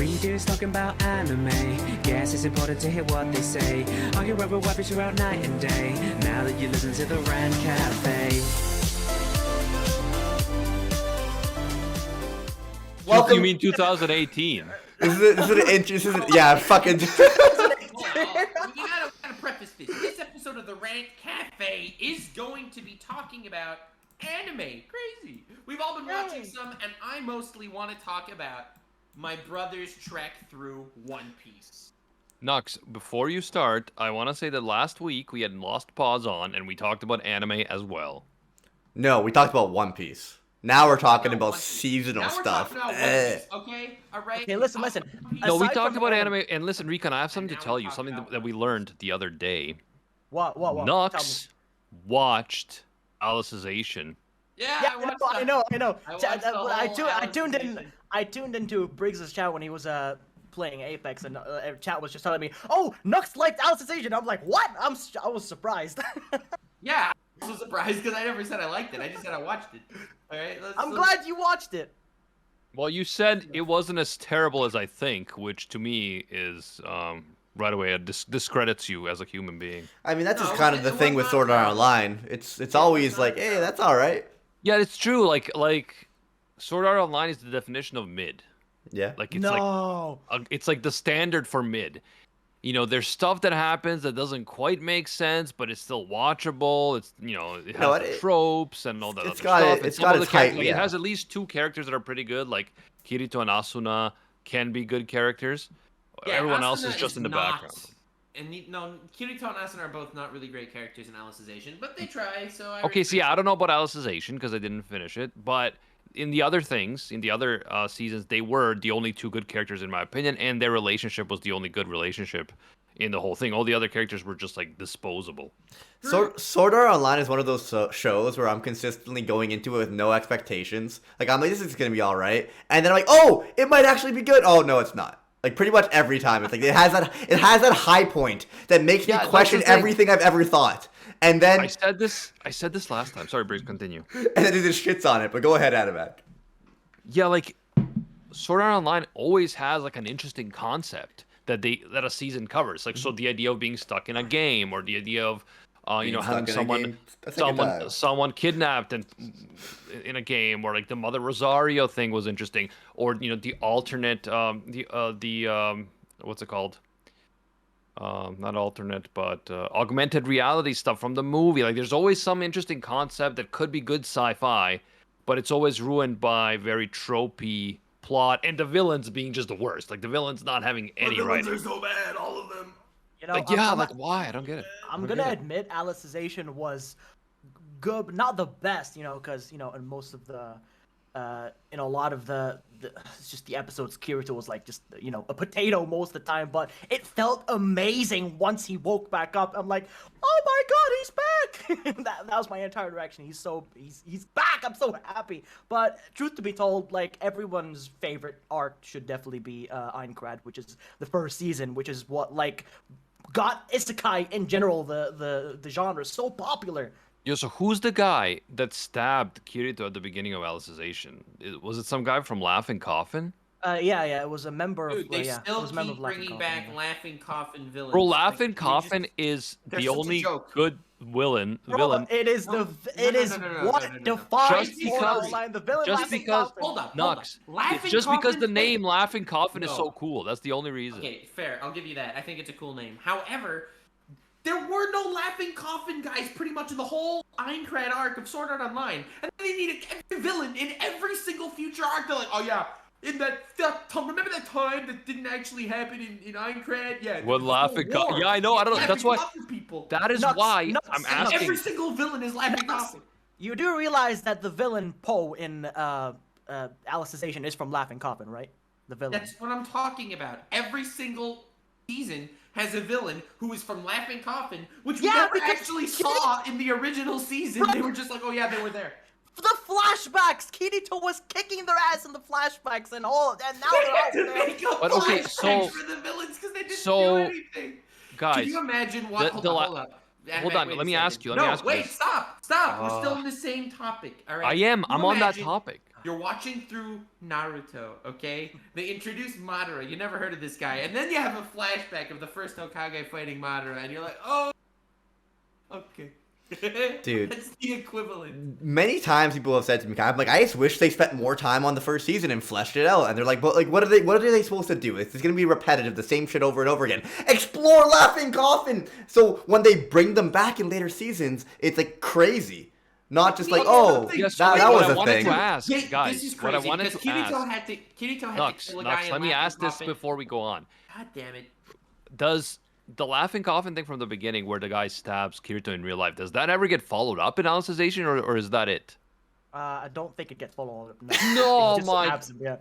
Three dudes talking about anime. Guess it's important to hear what they say. Arguing over weapons throughout night and day. Now that you listen to the Rant Cafe. Welcome. You mean 2018? This is yeah, fucking. We gotta preface this. This episode of the Rant Cafe is going to be talking about anime. Crazy. We've all been watching some, and I mostly want to talk about my brother's trek through One Piece. Nux, before you start, I want to say that last week we had Lost Pause on, and we talked about anime as well. No, we talked about One Piece. Now we're talking about seasonal now stuff. We're talking about One Piece, okay? All right. Okay, listen. No, we Aside talked from about anime, and listen, Recon, I have something to now tell we you, talk something about that we learned the other day. What? Tell me. Nux watched Alicization. Yeah, I know. I I tuned into Briggs's chat when he was playing Apex, and chat was just telling me, "Oh, Nux liked Alicization." I'm like, "What?" I was surprised. Yeah, I'm so surprised because I never said I liked it. I just said I watched it. All right. I'm glad you watched it. Well, you said it wasn't as terrible as I think, which to me is right away it discredits you as a human being. I mean, that's No, just kind of the thing with Sword Art Online. It's always like, hey, that's all right. Yeah, it's true. Like Sword Art Online is the definition of mid. Yeah. Like it's No. it's like the standard for mid. You know, there's stuff that happens that doesn't quite make sense, but it's still watchable. It's it has the tropes and all that other stuff. It's got its hype. It has at least two characters that are pretty good. Like Kirito and Asuna can be good characters. Yeah, Everyone else Asuna is just in the not- background. And Kirito and Asuna are both not really great characters in Alicization, but they try. So Okay, see, I don't know about Alicization because I didn't finish it, but in the other things, in the other seasons, they were the only two good characters in my opinion, and their relationship was the only good relationship in the whole thing. All the other characters were just like disposable. Sword Art Online is one of those shows where I'm consistently going into it with no expectations. Like, I'm like, this is gonna be all right, and then I'm like, oh, it might actually be good. Oh no, it's not. Like, pretty much every time, it's like it has that high point that makes me question everything I've ever thought. And then I said this last time. Sorry, Briggs, continue. And then it just shits on it. But go ahead, Adamak. Yeah, like Sword Art Online always has like an interesting concept that a season covers. Like, so the idea of being stuck in a game, or the idea of having someone kidnapped and in a game, or like the Mother Rosario thing was interesting, or the alternate what's it called? Not alternate, but augmented reality stuff from the movie. Like, there's always some interesting concept that could be good sci-fi, but it's always ruined by very tropey plot and the villains being just the worst. Like, the villains not having any writing. The villains are so bad, all of them. Why? I don't get it. I'm gonna admit Alicization was good, not the best, because in most of the, in a lot of the it's just the episodes, Kirito was like just a potato most of the time, but it felt amazing once he woke back up. I'm like, oh my god, he's back! that was my entire reaction. He's back. I'm so happy. But truth to be told, like, everyone's favorite arc should definitely be Aincrad, which is the first season, which is what got isekai in general, the genre, so popular. Yo, so who's the guy that stabbed Kirito at the beginning of Alicization? Was it some guy from Laughing Coffin? Yeah, it was a member Dude, of. they yeah, still it was a member keep of Laughing bringing Coffin, back Laughing Coffin villains. Bro, Laughing Like, Coffin is they're the such a only joke. good villain. It is what defines Sword Art Online. The villain. Just Laughing because Coffin. Hold up. Nux. Laughing Just because the Coffin's name Laughing Coffin is No. so cool. That's the only reason. Okay, fair. I'll give you that. I think it's a cool name. However, there were no Laughing Coffin guys pretty much in the whole Aincrad arc of Sword Art Online. And they needed every villain in every single future arc. They're like, oh yeah, in that remember that time that didn't actually happen in Aincrad? Yeah. What Laughing Coffin? Yeah, I know. I don't know. That's why. People. That is Nux, why Nux, I'm Nux. asking. Every single villain is Laughing Coffin. You do realize that the villain Poe in Alicization is from Laughing Coffin, right? The villain. That's what I'm talking about. Every single season has a villain who is from Laughing Coffin, which we never actually saw in the original season. They were just like, oh yeah, they were there. The flashbacks! Kirito was kicking their ass in the flashbacks and all, and now They had they're to all there. make up But okay, flashbacks so- for the villains because they didn't so, do anything. Guys, Can you imagine what? Hold up. Hold on, let me ask you. Let me ask you wait, this. stop. We're still in the same topic. All right. I am. Can you I'm on that imagine- topic. You're watching through Naruto, okay? They introduce Madara. You never heard of this guy. And then you have a flashback of the first Hokage fighting Madara, and you're like, oh, okay. Dude. That's the equivalent. Many times people have said to me, I'm like, I just wish they spent more time on the first season and fleshed it out. And they're like, but like, what are they supposed to do? It's gonna be repetitive, the same shit over and over again. Explore Laughing Coffin. So when they bring them back in later seasons, it's like crazy. Not just like, oh, Yes, that was a wanted thing. To ask, This guys, is what I crazy, wanted because to Kirito ask. had to kill a Nux, guy in let me Laughing ask this Coffin. before we go on. God damn it. Does the Laughing Coffin thing from the beginning, where the guy stabs Kirito in real life, does that ever get followed up in Alicization, or is that it? I don't think it gets followed up. No, He just my- stabs him, yeah.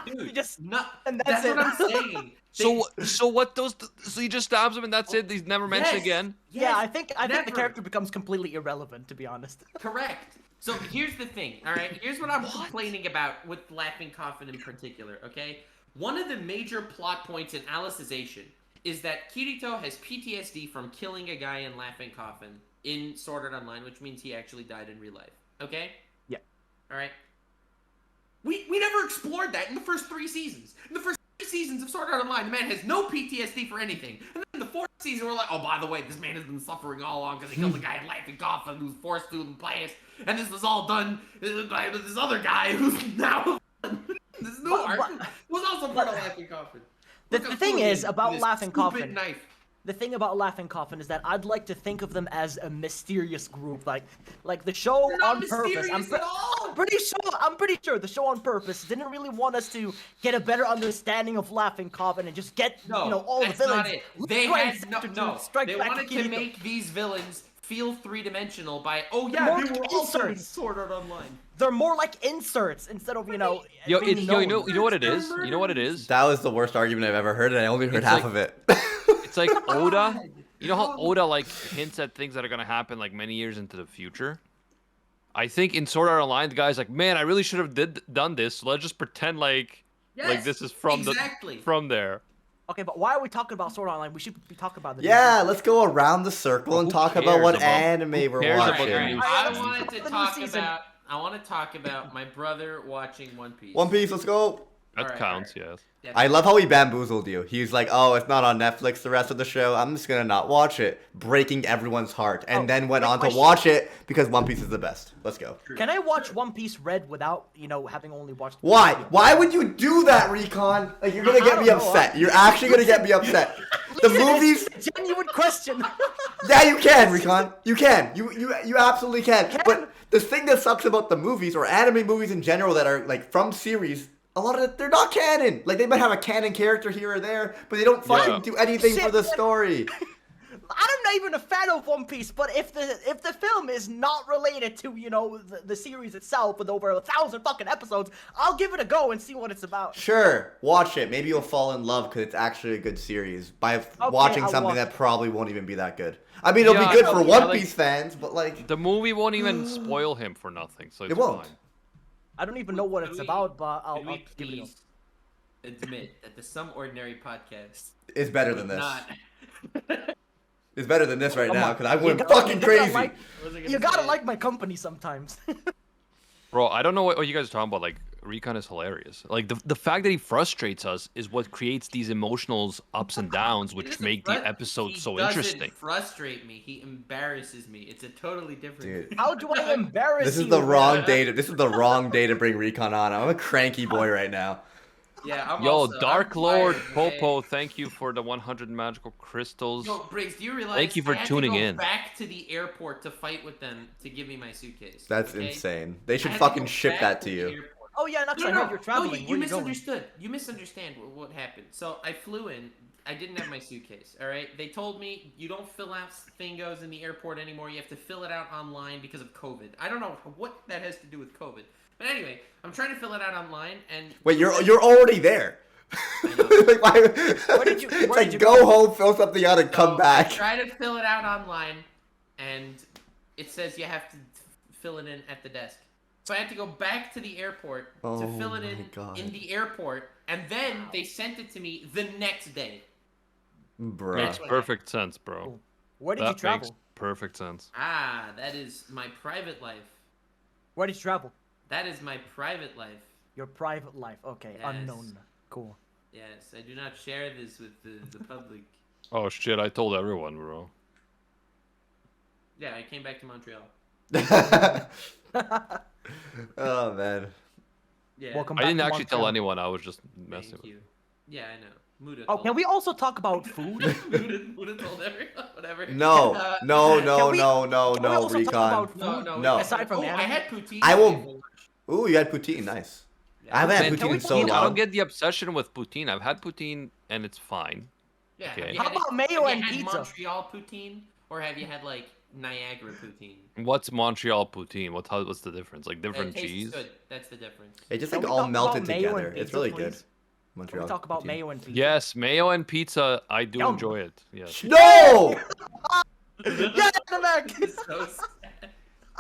Dude, He just no, and that's that's what it. I'm saying. So what those? So he just stabs him and that's it. He's never mentioned Yes. again. Yeah, Yes, I think the never. character becomes completely irrelevant, to be honest. Correct. So here's the thing, all right? Here's what I'm complaining about with Laughing Coffin in particular, okay? One of the major plot points in Alicization is that Kirito has PTSD from killing a guy in Laughing Coffin in Sword Art Online, which means he actually died in real life, okay? Yeah. All right? We never explored that in the first 3 seasons. In the first 3 seasons of Sword Art Online, the man has no PTSD for anything. And then in the 4th season, we're like, oh, by the way, this man has been suffering all along because he killed a guy in Laughing Coffin who's forced to play it. And this was all done by this other guy who's now... this new arc was also part of Laughing Coffin. The Look how thing cool is he about with his Laughing stupid Coffin. Knife. The thing about Laughing Coffin is that I'd like to think of them as a mysterious group, like the show They're not on purpose. mysterious at all. I'm pretty sure the show on purpose didn't really want us to get a better understanding of Laughing Coffin and just get No, all the that's villains. not it. They right had center to no. strike They back wanted to Kirito. make these villains feel 3-dimensional by More they like were also in inserts. Sword Art Online. They're more like inserts instead of You being known. know what it is. You know what it is. That was the worst argument I've ever heard, and I only heard It's half like- of it. It's like Oda. You know how Oda like hints at things that are gonna happen like many years into the future. I think in Sword Art Online, the guy's like, man, I really should have done this. So let's just pretend like Yes, this is from exactly. from there. Okay, but why are we talking about Sword Art Online? We should be talking about the Yeah, let's go around the circle and Who talk about cares what about- anime who we're cares about watching. the news? I let's wanted talk to about the new talk season. about. I want to talk about my brother watching One Piece. One Piece, let's go. That Alright, counts, alright. yes. I love how he bamboozled you. He's like, oh, it's not on Netflix the rest of the show. I'm just gonna not watch it, breaking everyone's heart, and Oh, then went quick on to question. watch it because One Piece is the best. Let's go. Can I watch One Piece Red without, having only watched? Why? Why would you do that, Recon? Like, you're gonna I get don't me know. upset. You're actually gonna get me upset. The movies. It's a genuine question. Yeah, you can, Recon. You can. You absolutely can. But the thing that sucks about the movies or anime movies in general that are like from series, a lot of it, they're not canon. Like they might have a canon character here or there, but they don't fucking do anything for Shit, the man. story. I'm not even a fan of One Piece, but if the film is not related to the series itself with over 1,000 fucking episodes, I'll give it a go and see what it's about. Sure, watch it. Maybe you'll fall in love because it's actually a good series by watching I'll something watch that it. probably won't even be that good. I mean, it'll Yeah, be good I for know, One yeah, like- Piece fans, but like The movie won't even spoil him for nothing, so it's it won't. fine. I don't even know what it's about, but I'll Can we give it a go. please admit that the Some Ordinary podcast It's better than this. not. It's better than this right Come now on. because I You went gotta- fucking you gotta crazy. What was I gonna You gotta say? like my company sometimes. Bro, I don't know what you guys are talking about. Like, Recon is hilarious. Like, the fact that he frustrates us is what creates these emotional ups and downs, He which doesn't make frus- the episode he so doesn't interesting. frustrate me. He embarrasses me. It's a totally different. Dude. How do I embarrass This you? is the man? wrong day to. This is the wrong day to bring Recon on. I'm a cranky boy right now. Yeah, I'm Yo, also, Dark I'm Lord tired, okay? Popo, thank you for the 100 magical crystals. Yo, Briggs, do you realize Thank you for I had tuning to go in. back to the airport to fight with them to give me my suitcase? That's okay? insane. They I should had to fucking go ship back that to the you. airport. Oh yeah, Nux, I heard you're traveling. you Where you going? misunderstood. You misunderstand what happened. So I flew in. I didn't have my suitcase. All right. They told me you don't fill out thingos in the airport anymore. You have to fill it out online because of COVID. I don't know what that has to do with COVID. But anyway, I'm trying to fill it out online and. Wait, you're already there. Like, why- did you- it's where like did you go go? home, fill something out, and come So back. I try to fill it out online, and it says you have to fill it in at the desk. So I had to go back to the airport to Oh fill it my in God. the airport, and then they sent it to me the next day. Bruh. Makes what perfect sense, bro. Where did you That makes travel? perfect sense. Ah, that is my private life. Where did you travel? That is my private life. Your private life. Okay, Yes. unknown. Cool. Yes, I do not share this with the public. Oh shit! I told everyone, bro. Yeah, I came back to Montreal. Oh man. Yeah. Welcome I back didn't to actually tell Montreal. anyone. I was just messing Thank with. you. Yeah, I know. Muda. Oh, can we also talk about food? Muda told everyone. Whatever. No, Uh, no, Can no, we- no, no, Can we no, also talk Recon. about food? No. Aside from I anime? had poutine. I will- today for lunch. Ooh, you had poutine. Nice. Yeah. I haven't had Man, poutine in so poutine, I don't long. get the obsession with poutine. I've had poutine and it's fine. Yeah. Okay. Have you How had it- about mayo have and you had pizza? Montreal poutine, or have you had like Niagara poutine? What's Montreal poutine? What's the difference? Like different It tastes cheese? good. That's the difference. It just Can like we all talk melted about mayo and together. It's pizza, really please? good. Can Montreal. we talk about poutine. mayo and pizza? Yes, mayo and pizza. I do Yum. enjoy it. Yes. No! Get the back! It's so sad.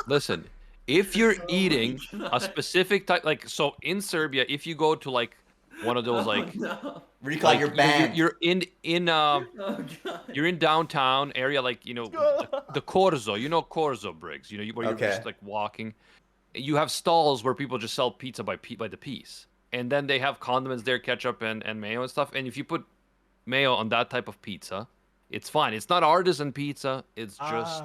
Listen, if you're Oh my eating a God. specific type, like so in Serbia, if you go to like one of those like no. Recon, like you're banned. you're in Oh god. you're in downtown area, like the Corso, Corso, Briggs, where you're Okay. just like walking. You have stalls where people just sell pizza by the piece, and then they have condiments there, ketchup and mayo and stuff. And if you put mayo on that type of pizza, it's fine. It's not artisan pizza. It's just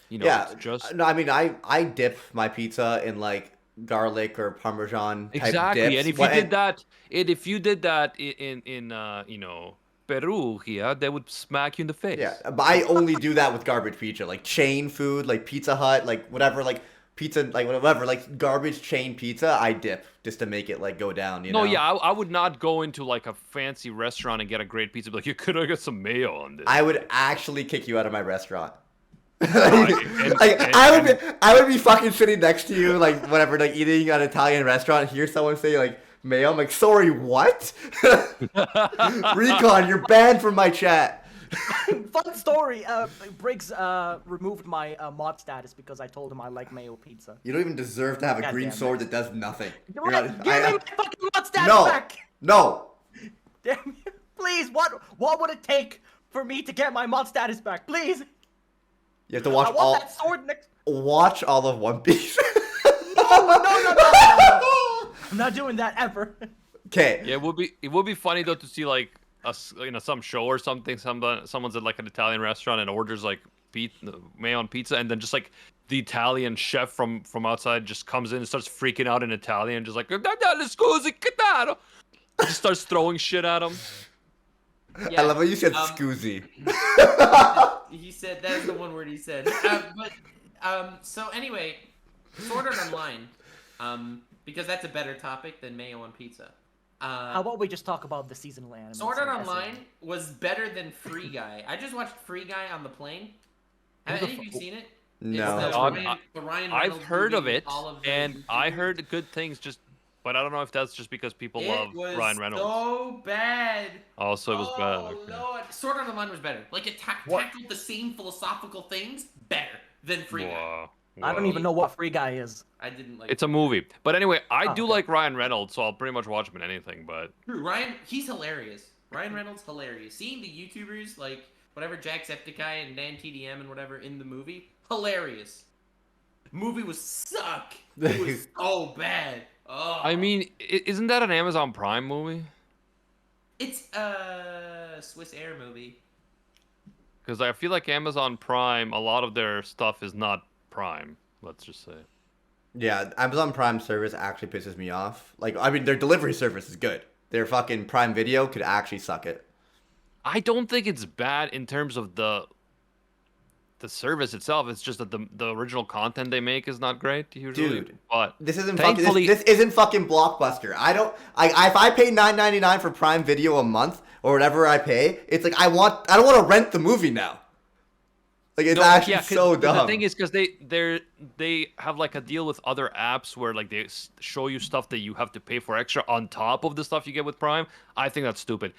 Yeah. it's just No, I mean, I dip my pizza in like garlic or Parmesan type exactly. dips. And if you did that, in Peru here, they would smack you in the face. Yeah, but I only do that with garbage pizza, like chain food, like Pizza Hut, like whatever, like pizza, like whatever, like garbage chain pizza. I dip just to make it like go down. You No, know? yeah, I would not go into like a fancy restaurant and get a great pizza. Be like, you could have got some mayo on this. I would actually kick you out of my restaurant. and- I would be fucking sitting next to you, like whatever, like eating at an Italian restaurant. And hear someone say like mayo. I'm like, sorry, what? Recon, you're banned from my chat. Fun story. Briggs removed my mod status because I told him I like mayo pizza. You don't even deserve to have a God green damn sword that does nothing. Give You're me not- my fucking mod status no, back! no. Damn you. Please, what would it take for me to get my mod status back? Please! You have to I watch want that sword next. watch all of One Piece. No. I'm not doing that ever. Okay. Yeah, it would be funny though to see like some show or something. Someone's at like an Italian restaurant and orders like mayo on pizza, and then just like the Italian chef from outside just comes in and starts freaking out in Italian, just like scusi, caro. Just starts throwing shit at him. Yeah, I love how you said scoozy. he said that's the one word he said. So anyway, Sword Art Online, because that's a better topic than mayo on pizza. How about we just talk about the seasonal anime? Sword Art Online was better than Free Guy. I just watched Free Guy on the plane. Have any of you seen it? No. It's the Ryan I've Reynolds heard of movie it, with all of the and I YouTubers. heard good things. But I don't know if that's just because people love It was Ryan Reynolds. so bad. Also, it was bad. Oh Okay. no! Sword Art Online was better. Like it tackled the same philosophical things better than Free Guy. Wow. I don't even know what Free Guy is. I didn't like. It's a movie, but anyway, I do okay. like Ryan Reynolds, so I'll pretty much watch him in anything. But True, Ryan, he's hilarious. Ryan Reynolds, hilarious. Seeing the YouTubers like whatever Jacksepticeye and NanTDM and whatever in the movie, hilarious. Movie was suck. It was so bad. Oh. I mean, isn't that an Amazon Prime movie? It's a Swiss Air movie. Because I feel like Amazon Prime, a lot of their stuff is not Prime. Let's just say. Yeah, Amazon Prime service actually pisses me off. Like, I mean, their delivery service is good. Their fucking Prime Video could actually suck it. I don't think it's bad in terms of the service itself. It's just that the original content they make is not great usually. Dude, but This isn't thankfully, fucking. This isn't fucking Blockbuster. I don't. If I pay $9.99 for Prime Video a month or whatever I pay, it's like I don't want to rent the movie now. Like it's actually 'cause so dumb. The thing is, because they have like a deal with other apps where like they show you stuff that you have to pay for extra on top of the stuff you get with Prime. I think that's stupid.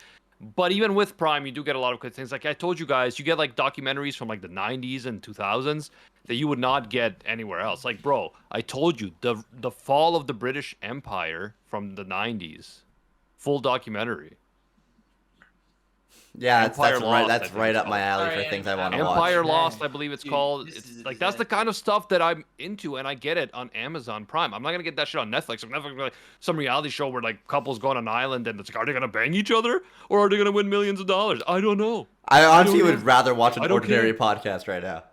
But even with Prime, you do get a lot of good things. Like I told you guys, you get like documentaries from like the 90s and 2000s that you would not get anywhere else. Like, bro, I told you the fall of the British Empire from the 90s, full documentary. Yeah, Empire that's right. Lost, I That's think right it's up my alley for Alright, things I want to Empire watch. Lost, Man. I believe it's Dude, called. this is a Like that's the disaster. kind of stuff that I'm into, and I get it on Amazon Prime. I'm not gonna get that shit on Netflix. I'm never gonna like some reality show where like couples go on an island and it's like, are they gonna bang each other or are they gonna win millions of dollars? I don't know. I honestly don't would know. rather watch an I don't ordinary care. podcast right now.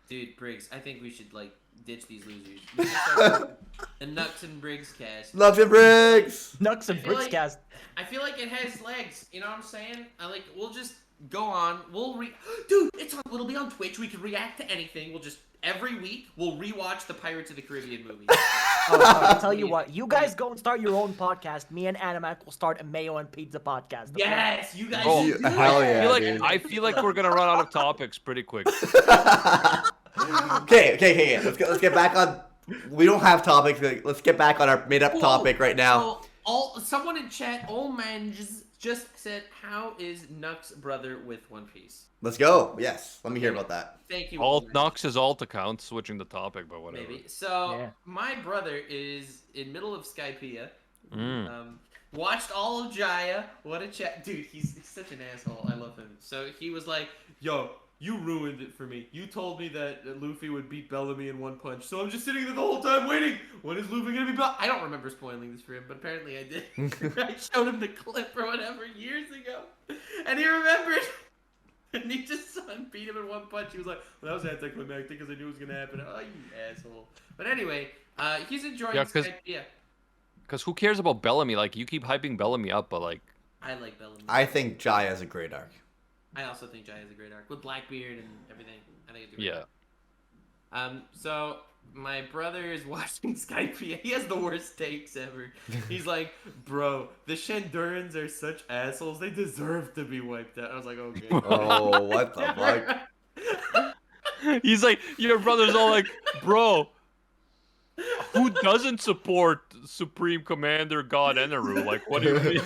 Dude, Briggs, I think we should like ditch these losers. We should start the Nux and Briggs cast. Love and Briggs. Nux and I feel like- Brickscast. I feel like it has legs. You know what I'm saying? We'll just go on. Dude, it'll be on Twitch. We can react to anything. We'll just every week we'll rewatch the Pirates of the Caribbean movie. I'll tell you what. You guys go and start your own podcast. Me and Animac will start a Mayo and Pizza podcast. Yes, you guys. Oh, should do hell that. yeah, I dude. feel like we're gonna run out of topics pretty quick. Okay. Let's get back on. We don't have topics. Let's get back on our made-up Whoa. topic right now. So, someone in chat, old man just said, "How is Nux brother with One Piece?" Let's go. Yes, let me hear about that. Thank you. Alt old man. Nux is alt account, switching the topic, but whatever. Maybe. So Yeah. my brother is in middle of Skypiea. Mm. Watched all of Jaya. What a chat, dude. He's such an asshole. I love him. So he was like, "Yo, you ruined it for me. You told me that Luffy would beat Bellamy in one punch. So I'm just sitting there the whole time waiting. When is Luffy gonna be I don't remember spoiling this for him, but apparently I did. I showed him the clip or whatever years ago, and he remembered." And he just saw him beat him in one punch. He was like, "Well, that was anticlimactic because I knew it was gonna happen." Oh, you asshole! But anyway, he's enjoying Skypiea. Because who cares about Bellamy? Like, you keep hyping Bellamy up, but like... I like Bellamy. I think Jaya is a great arc. I also think Jai has a great arc with Blackbeard and everything. I think it's a great Yeah. arc. So my brother is watching Skypiea. He has the worst takes ever. He's like, "Bro, the Shandurans are such assholes. They deserve to be wiped out." I was like, "Okay." Oh, what the fuck? He's like, your brother's all like, bro, who doesn't support Supreme Commander God Eneru? Like, what do you mean?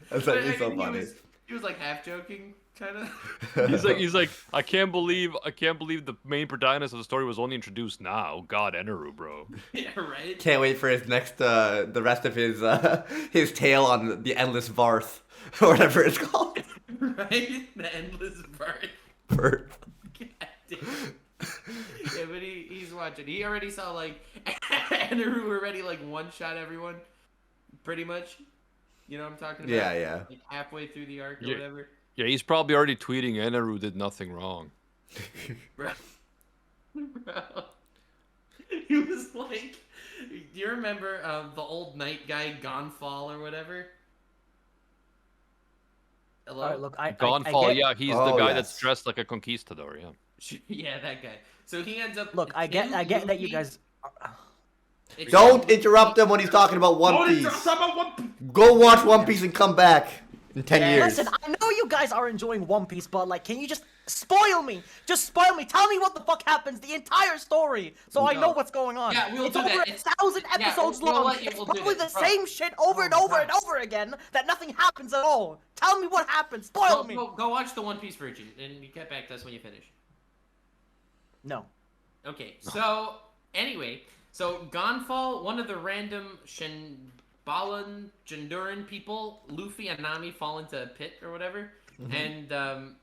That's But, actually I so mean, funny. He was like half joking, kind of. He's like, I can't believe the main protagonist of the story was only introduced now. God Eneru, bro. Yeah, right. Can't wait for his next, the rest of his tale on the Endless Varth, or whatever it's called. Right? The endless birth. Varth. God damn. Yeah, but he's watching. He already saw like Eneru already like one shot everyone, pretty much. You know what I'm talking about? Yeah. Like halfway through the arc or Yeah. whatever. Yeah, he's probably already tweeting Eneru did nothing wrong. Bro. He was like, do you remember the old knight guy Gonfall or whatever? Hello? All right, look, I Gonfall, get, yeah, he's the Oh, guy yes. that's dressed like a conquistador, yeah. Yeah, that guy. So he ends up. Look, I get that you Luffy- guys. It's- Don't interrupt him when he's talking about One Don't Piece. interrupt someone, One Piece. Go watch One Piece and come back in 10 Yeah, years. listen, I know you guys are enjoying One Piece, but like, can you just spoil me? Just spoil me. Tell me what the fuck happens, the entire story, so I No. know what's going on. Yeah, we'll it's do over that. 1,000 Yeah, episodes we'll long. let you- It's we'll do probably the that, bro. same shit over and Oh my over and God. over again that nothing happens at all. Tell me what happens. Spoil me. Go watch the One Piece version, and you get back to us when you finish. No. Okay, so anyway, so Gonfall, one of the random Janduran people, Luffy and Nami fall into a pit or whatever, and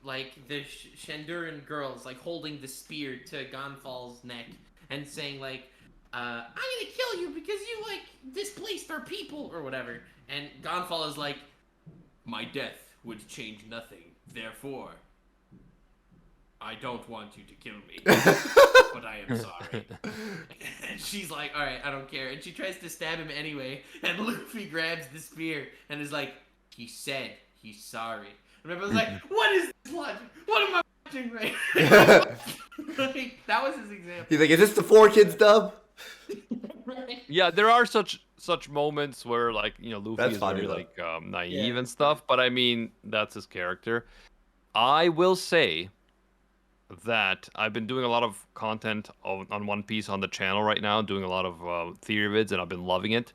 like the Shanduran girls like holding the spear to Gonfall's neck and saying like, "I'm gonna kill you because you like displaced our people" or whatever, and Gonfall is like, "My death would change nothing, therefore I don't want you to kill me, but I am sorry." And she's like, "All right, I don't care." And she tries to stab him anyway, and Luffy grabs the spear and is like, "He said he's sorry." And everyone's like, "What is this logic? What am I watching right now?" Like, that was his example. He's like, is this the 4 Kids dub? Right? Yeah, there are such moments where like, you know, Luffy That's is funny, very though. like naive Yeah. and stuff, but I mean, that's his character. I will say that I've been doing a lot of content on One Piece on the channel right now, doing a lot of theory vids, and I've been loving it.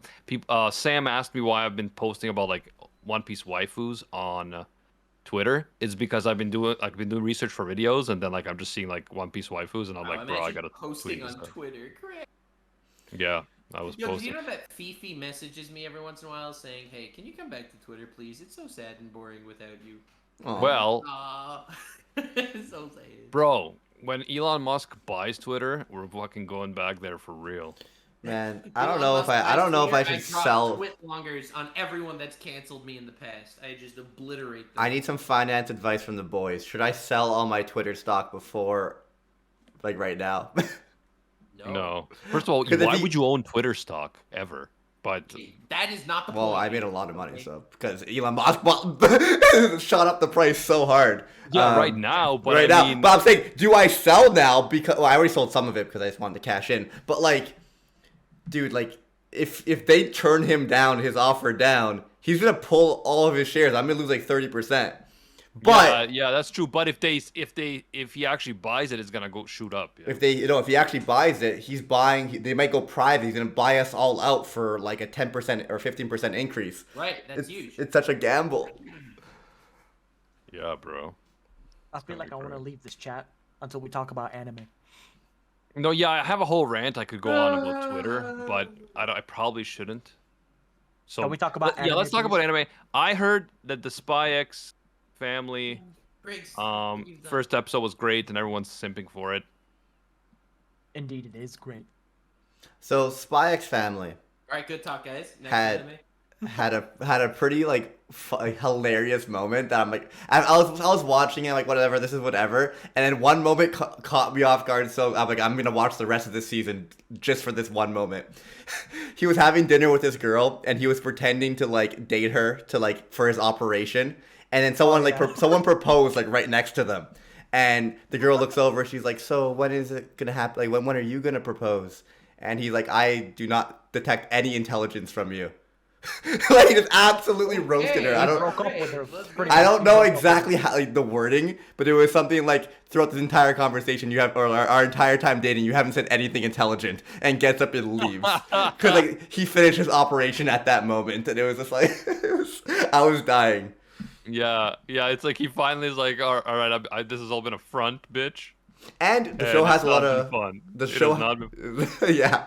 Sam asked me why I've been posting about like One Piece waifus on Twitter. It's because I've been doing research for videos, and then like I'm just seeing like One Piece waifus, and I'm like, bro, I imagine gotta posting tweet on this stuff. Twitter. Correct. Yeah, I was Yo, do posting. you know that Fifi messages me every once in a while saying, "Hey, can you come back to Twitter, please? It's so sad and boring without you." Aw. Well, So sad. bro, when Elon Musk buys Twitter, we're fucking going back there for real. Man, I don't Elon know if Musk I don't know if buys I Twitter, should drop sell. twit longers on everyone that's canceled me in the past. I just obliterate them. I need some finance advice from the boys. Should I sell all my Twitter stock before, like right now? No. First of all, 'Cause if why he- would you own Twitter stock ever? But That is not the Well, point. I made a lot of money, so because Elon Musk shot up the price so hard. yeah, right now. But right I now, mean, but I'm saying, do I sell now? Because I already sold some of it because I just wanted to cash in. But like, dude, like if they turn him down, his offer down, he's gonna pull all of his shares. I'm gonna lose like 30%. But yeah, that's true. But if he actually buys it, it's gonna go shoot up. Yeah. if he actually buys it, he's buying. They might go private. He's gonna buy us all out for like a 10% or 15% increase. Right, that's huge. It's such a gamble. Yeah, bro. I feel like I want to leave this chat until we talk about anime. No, yeah, I have a whole rant I could go on about Twitter, but I probably shouldn't. So Can we talk about yeah, anime, let's talk please? about anime. I heard that the Spy X family Briggs, first episode was great and everyone's simping for it. Indeed, it is great. So Spy X Family All right, good talk, guys. Next Had- anime. had a pretty like hilarious moment that I'm like I was watching it like whatever, this is whatever, and then one moment caught me off guard, so I'm like, I'm gonna watch the rest of this season just for this one moment. He was having dinner with this girl and he was pretending to like date her to like for his operation, and then someone someone proposed like right next to them, and the girl looks over, she's like, so when is it gonna happen, like when are you gonna propose? And he's like, I do not detect any intelligence from you. Like he just absolutely roasted her. I don't broke up with her. Pretty I much. don't know exactly how like the wording, but it was something like throughout this entire conversation you have, or our entire time dating, you haven't said anything intelligent, and gets up and leaves because like he finished his operation at that moment, and it was just like I was dying. Yeah, it's like he finally is like, all right, this has all been a front, bitch. And the And show has it's a lot not of been fun. the It show. has not been- Yeah,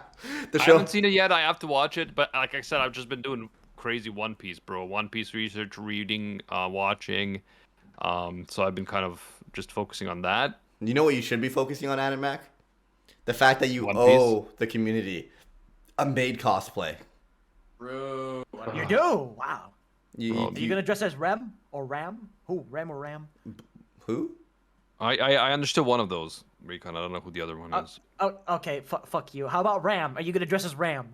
the I show. haven't seen it yet. I have to watch it, but like I said, I've just been doing crazy One Piece, bro. One Piece research, reading, watching. So I've been kind of just focusing on that. You know what you should be focusing on, Animac? The fact that you One owe the community a maid cosplay. Bro. You do? Wow. You, Oh, Are you gonna dress as Rem or Ram? Who? Rem or Ram? who? I understood one of those, Recon. I don't know who the other one is. Oh, okay. Fuck you. How about Ram? Are you gonna dress as Ram?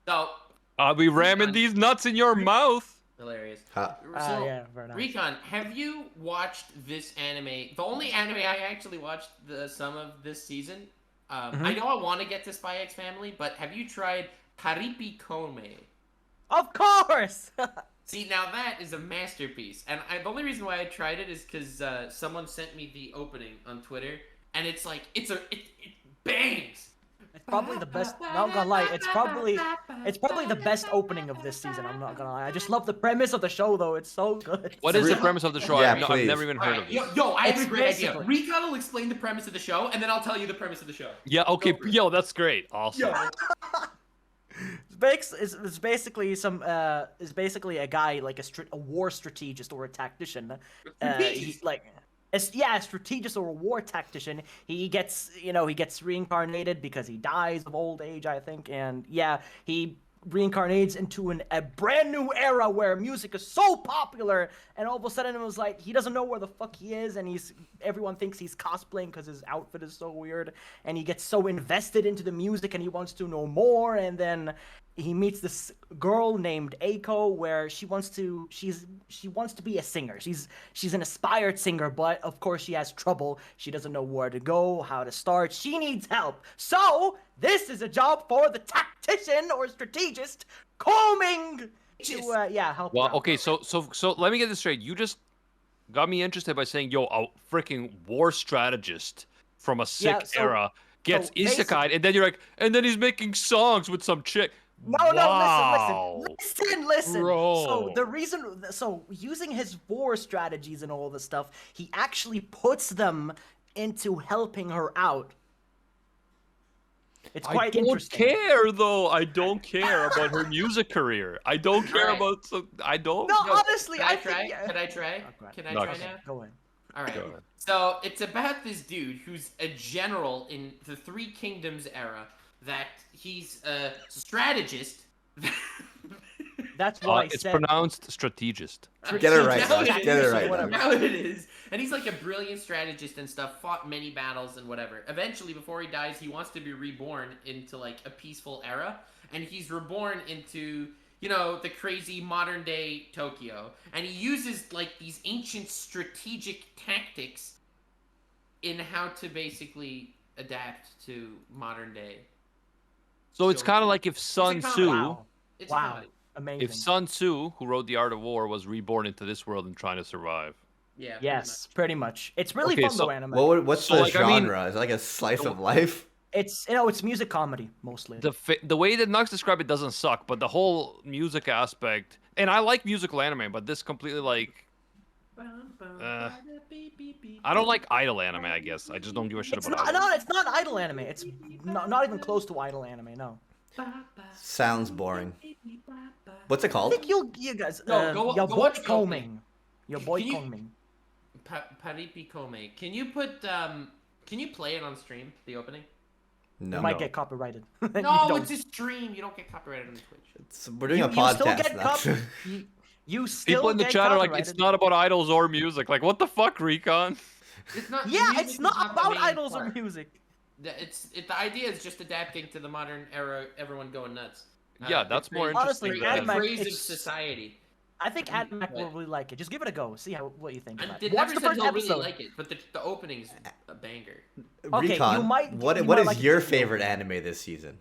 So, I'll be ramming Recon. these nuts in your mouth. hilarious. Huh. So, Yeah, very nice. Recon, have you watched this anime? The only anime I actually watched some of this season. I know I want to get to Spy X Family, but have you tried Haripi Kome? Of course. See, now that is a masterpiece, and the only reason why I tried it is because someone sent me the opening on Twitter, and it's like it bangs. It's probably the best. Not gonna lie. It's probably the best opening of this season. I'm not gonna lie. I just love the premise of the show, though. It's so good. What is the premise of the show? Yeah, I've please. never even heard of Alright, this. yo, I have It's a great idea. basically- Recon will explain the premise of the show, and then I'll tell you the premise of the show. Yeah, okay, Go for it. yo, that's great. Awesome. It's basically is basically a guy like a war strategist or a tactician. Strategist? A strategist or a war tactician. He gets reincarnated because he dies of old age, I think, and yeah, he reincarnates into a brand new era where music is so popular, and all of a sudden it was like he doesn't know where the fuck he is, and everyone thinks he's cosplaying because his outfit is so weird, and he gets so invested into the music and he wants to know more, and then he meets this girl named Aiko where she wants to be a singer. She's an aspired singer, but of course she has trouble. She doesn't know where to go, how to start. She needs help. So this is a job for the tactician or strategist coming to help. Well, her out. okay, so let me get this straight. You just got me interested by saying, yo, a freaking war strategist from a sick era gets isekai'd, and then you're like, and then he's making songs with some chick. No, listen. Bro. So using his war strategies and all this stuff, he actually puts them into helping her out. It's I quite don't interesting. care though. I don't care about her music career. I don't care Alright. about. I don't. No, Yo, honestly, can I I try? think. Can I try? Oh, go ahead. Can I No, try okay. now? Go ahead. All right. Go ahead. So it's about this dude who's a general in the Three Kingdoms era. That he's a strategist. That's what I It's said. pronounced strategist. Get it right, Now Doug. it Get it is. right, Whatever. Doug. Now it is. And he's like a brilliant strategist and stuff, fought many battles and whatever. Eventually, before he dies, he wants to be reborn into like a peaceful era. And he's reborn into, you know, the crazy modern day Tokyo. And he uses like these ancient strategic tactics in how to basically adapt to modern day. So it's So- kind of like if Sun comedy. Tzu, Wow. It's a Wow. comedy. Amazing. if Sun Tzu, who wrote The Art of War, was reborn into this world and trying to survive. Yeah. pretty Yes, pretty much. It's really Okay, fun so though, anime. What's So, the like, I mean- genre? Is it like a slice of life? It's it's music comedy mostly. The way that Nux described it doesn't suck, but the whole music aspect, and I like musical anime, but this completely like. I don't like idol anime. I guess I just don't give a shit It's about not, idol. no, it's not idol anime. It's not even close to idol anime. No. Sounds boring. What's it I called? think you guys. No, your go boy watch the Coming. Your boy Can you- Coming. Paripi Kome. Can you put can you play it on stream, the opening? No, You might get copyrighted. You No, don't. it's a stream. You don't get copyrighted on Twitch. we're doing a You still podcast. get Nux. you still People in the get chat are like, copyrighted. it's not about idols or music. Like, what the fuck, Recon? It's not. Yeah, music it's is not the about main idols or part. music. The idea is just adapting to the modern era. Everyone going nuts. Yeah, The that's more craze- Honestly, interesting. the than- anime- craze of it's- society. I think Mm, Admac will but- really like it. Just give it a go. See what you think. And About they it. Watch never the said first he'll episode. really like it, but the opening's a banger. Okay, Recon, you might- what you what might is like it your if you- favorite anime this season?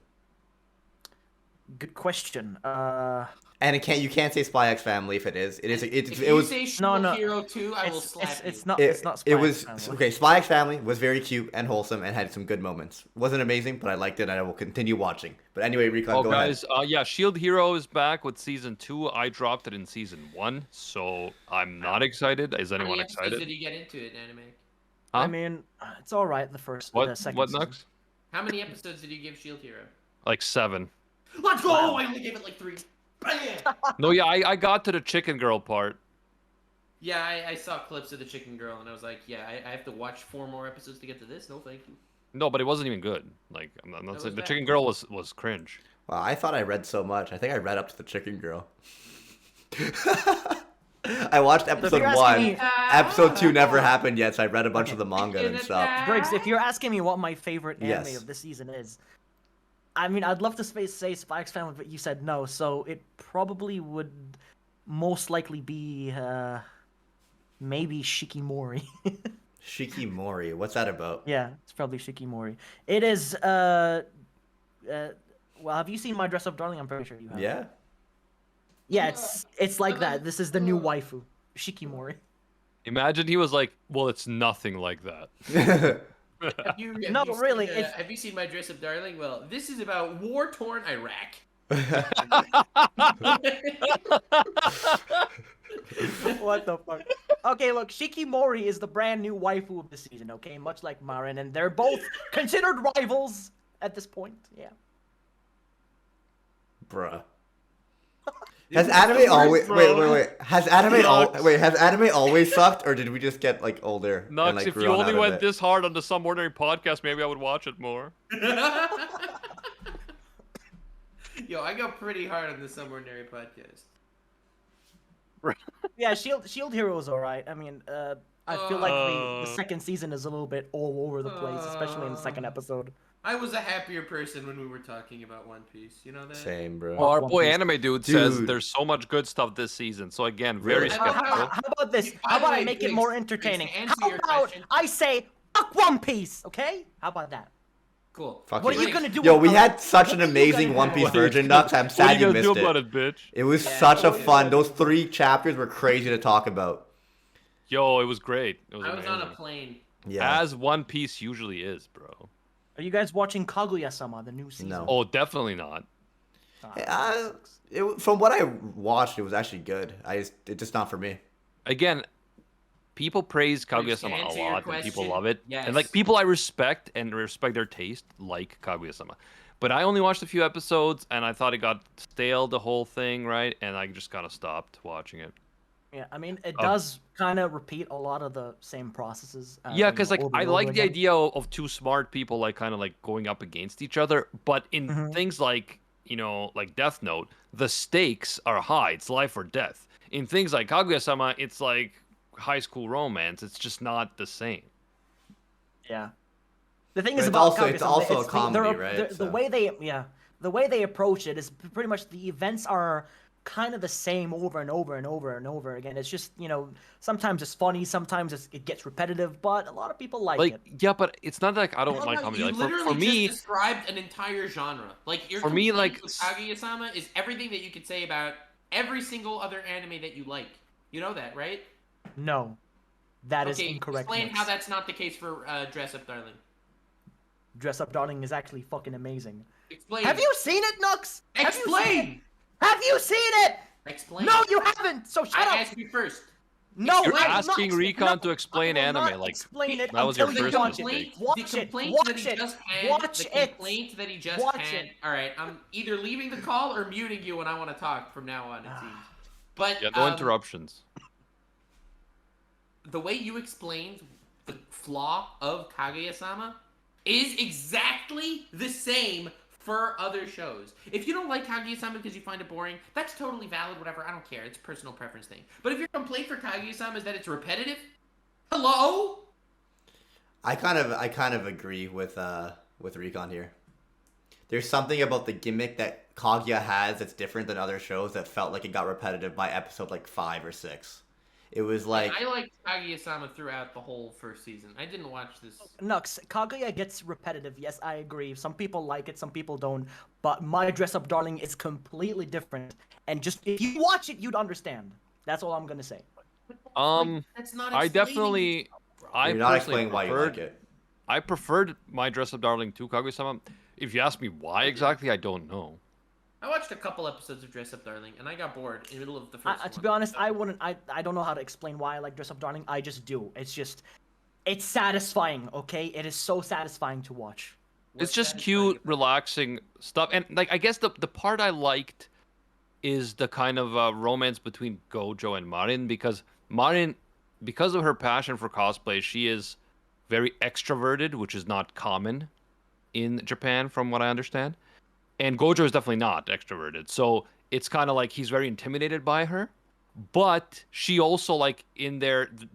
Good question. And you can't say Spy X Family if it is. It is. If It you was. say No, Shield no. Hero 2, I will It's slap it's, you. it's not It, it's not. it Spy was Family. okay. Spy X Family was very cute and wholesome and had some good moments. Wasn't amazing, but I liked it and I will continue watching. But anyway, Recon, Oh, go guys, ahead. yeah, Shield Hero is back with season 2. I dropped it in season 1, so I'm not excited. Is How many anyone episodes excited? did you get into it, anime? Huh? I mean, it's all right. The first, the What? second. What season. next? How many episodes did you give Shield Hero? Like 7. Let's go! Wow. I only gave it like 3. Bam! No, yeah, I got to the chicken girl part. Yeah, I saw clips of the chicken girl and I was like, yeah, I have to watch 4 more episodes to get to this? No, thank you. No, but it wasn't even good. Like, I'm not was saying the bad. chicken girl was cringe. Wow, I thought I read so much. I think I read up to the chicken girl. I watched episode you're asking 1. me- Episode 2 never happened yet, so I read a bunch of the manga and Chicken stuff. attack. Briggs, if you're asking me what my favorite anime Yes. of this season is, I mean, I'd love to say Spy X Family, but you said no, so it probably would most likely be maybe Shikimori. Shikimori, what's that about? Yeah, it's probably Shikimori. It is well, have you seen My Dress Up Darling? I'm pretty sure you have. Yeah. Yeah, it's like that. This is the new waifu, Shikimori. Imagine he was like, well, it's nothing like that. Have you No, seen, really, it's- have you seen My Dress Up Darling? Well, this is about war-torn Iraq. What the fuck? Okay, look, Shikimori is the brand new waifu of the season, okay? Much like Marin, and they're both considered rivals at this point. Yeah. Bruh. Has anime always wait? Has anime always sucked, or did we just get like older Nux, and like if grew you on only out of went it? this hard on the Some Ordinary podcast, maybe I would watch it more. Yo, I go pretty hard on the Some Ordinary podcast. Yeah, Shield Hero is alright. I mean, I feel like the Uh. second season is a little bit all over the place, especially in the second episode. I was a happier person when we were talking about One Piece. You know that? Same, bro. Well, our One boy Piece. Anime Dude says Dude. there's so much good stuff this season. So again, very Really? How skeptical. about this? By How the about I way, make it Briggs, more Briggs, entertaining? to answer How your about question- I say fuck One Piece, okay? How about that? Cool. Fuck What you. are you gonna do? Yo, with we One had Piece? such an What are you amazing gonna One do? Piece What are you virgin, gonna- Nux. I'm What are sad you you gonna do missed about it. it, bitch? It was Yeah, such a what- fun. Those 3 chapters were crazy to talk about. Yo, it was great. It was I was amazing. on a plane. Yeah. As One Piece usually is, bro. Are you guys watching Kaguya-sama, the new season? No. Oh, definitely not. From what I watched, it was actually good. It's just not for me. Again, people praise To Kaguya-sama answer a your lot, and people question, love it. yes. And like people I respect and respect their taste like Kaguya-sama. But I only watched a few episodes, and I thought it got stale, the whole thing, right? And I just kind of stopped watching it. Yeah, I mean, it does kind of repeat a lot of the same processes. Yeah, because like over I and over like the again. idea of two smart people like kind of like going up against each other, but in Mhm. things like like Death Note, the stakes are high. It's life or death. In things like Kaguya-sama, it's like high school romance. It's just not the same. Yeah. The thing But is it's about also- it's Kaguya-sama, also a the- comedy, right? The So- way they approach it is pretty much the events are kind of the same over and over and over and over again. It's just sometimes it's funny, sometimes it gets repetitive, but a lot of people like it. Yeah, but it's not like I don't How like about comedy. you Like literally for me, just described an entire genre. Like your For me, complaint like, with Kaguya-sama is everything that you could say about every single other anime that you like. You know that, right? No, that is Okay, incorrect. explain Nux. how that's not the case for Dress Up Darling. Dress Up Darling is actually fucking amazing. Explain. Have you seen it, Nux? Have you seen it? Explain. Have you seen it? Explain. No, you haven't. So shut I up. asked you first. No, You're I will not asking explain- Recon no, to explain I will not anime, like, explain it that was until your you first watch mistake. it. Watch the it. complaint Watch that he it. just had. Watch the it. complaint that he just Watch had. it. All right, I'm either leaving the call or muting you when I want to talk from now on. It seems. But yeah, no interruptions. the way you explained the flaw of Kaguya-sama is exactly the same for other shows. If you don't like Kaguya-sama because you find it boring, that's totally valid, whatever. I don't care. It's a personal preference thing. But if your complaint for Kaguya-sama is that it's repetitive, hello? I kind of agree with Recon here. There's something about the gimmick that Kaguya has that's different than other shows that felt like it got repetitive by episode like 5 or 6. It was like I liked Kaguya-sama throughout the whole first season. I didn't watch this. Nux, Kaguya gets repetitive. Yes, I agree. Some people like it, some people don't. But My Dress Up Darling is completely different. And just if you watch it, you'd understand. That's all I'm gonna say. That's not I explaining definitely, I you're not personally explaining why you preferred, like it. I preferred My Dress Up Darling to Kaguya-sama. If you ask me why exactly, I don't know. I watched a couple episodes of Dress Up Darling, and I got bored in the middle of the first one. To be honest, I wouldn't. I don't know how to explain why I like Dress Up Darling. I just do. It's satisfying. Okay, it is so satisfying to watch. It's just cute, relaxing stuff, and like I guess the part I liked is the kind of romance between Gojo and Marin, because Marin, because of her passion for cosplay, she is very extroverted, which is not common in Japan, from what I understand. And Gojo is definitely not extroverted, so it's kind of like he's very intimidated by her. But she also like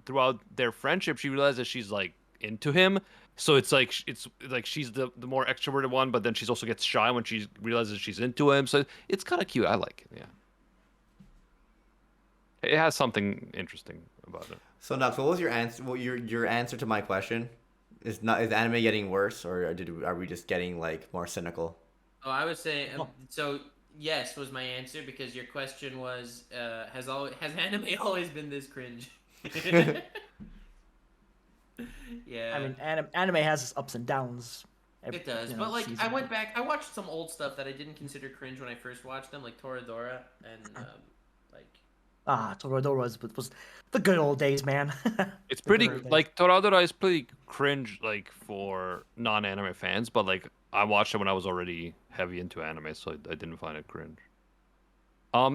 throughout their friendship, she realizes she's like into him. So it's like she's the more extroverted one, but then she also gets shy when she realizes she's into him. So it's kind of cute. I like it. Yeah, it has something interesting about it. So Nux, what was your answer? Well, your answer to my question is anime getting worse, or are we just getting like more cynical? Oh, I would say so. Yes, was my answer because your question was has anime always been this cringe? Yeah. I mean, anime has its ups and downs. It does, but like I went back, I watched some old stuff that I didn't consider cringe when I first watched them, like Toradora and like. Toradora was the good old days, man. It's pretty good old days. like Toradora is pretty cringe like for non-anime fans, but like I watched it when I was already heavy into anime, so I didn't find it cringe.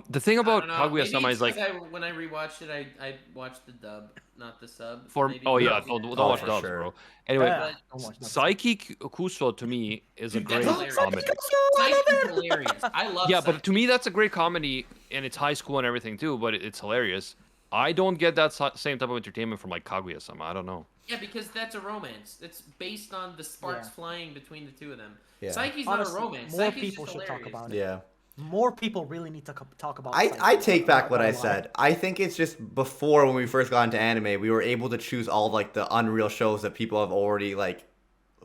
The thing about I don't know, maybe Kaguya-sama it's is like 'cause when I rewatched it, I watched the dub, not the sub. for Maybe oh yeah, that's don't it. watch for dubs, sure. bro. Anyway, Yeah, don't watch that. Psyche Kuso to me is a Dude, great that's hilarious. comedy. Psyche's hilarious. I love. Yeah, but Psyche. to me that's a great comedy, and it's high school and everything too. But it's hilarious. I don't get that same type of entertainment from like Kaguya-sama. I don't know. Yeah, because that's a romance. It's based on the sparks Yeah. flying between the two of them. Yeah. Psyche's Honestly, not a romance. more Psyche's people just should talk hilarious. about it. Yeah. More people really need to talk about. I Psyche. take back what I Not gonna lie. said. I think it's just before when we first got into anime, we were able to choose all like the unreal shows that people have already like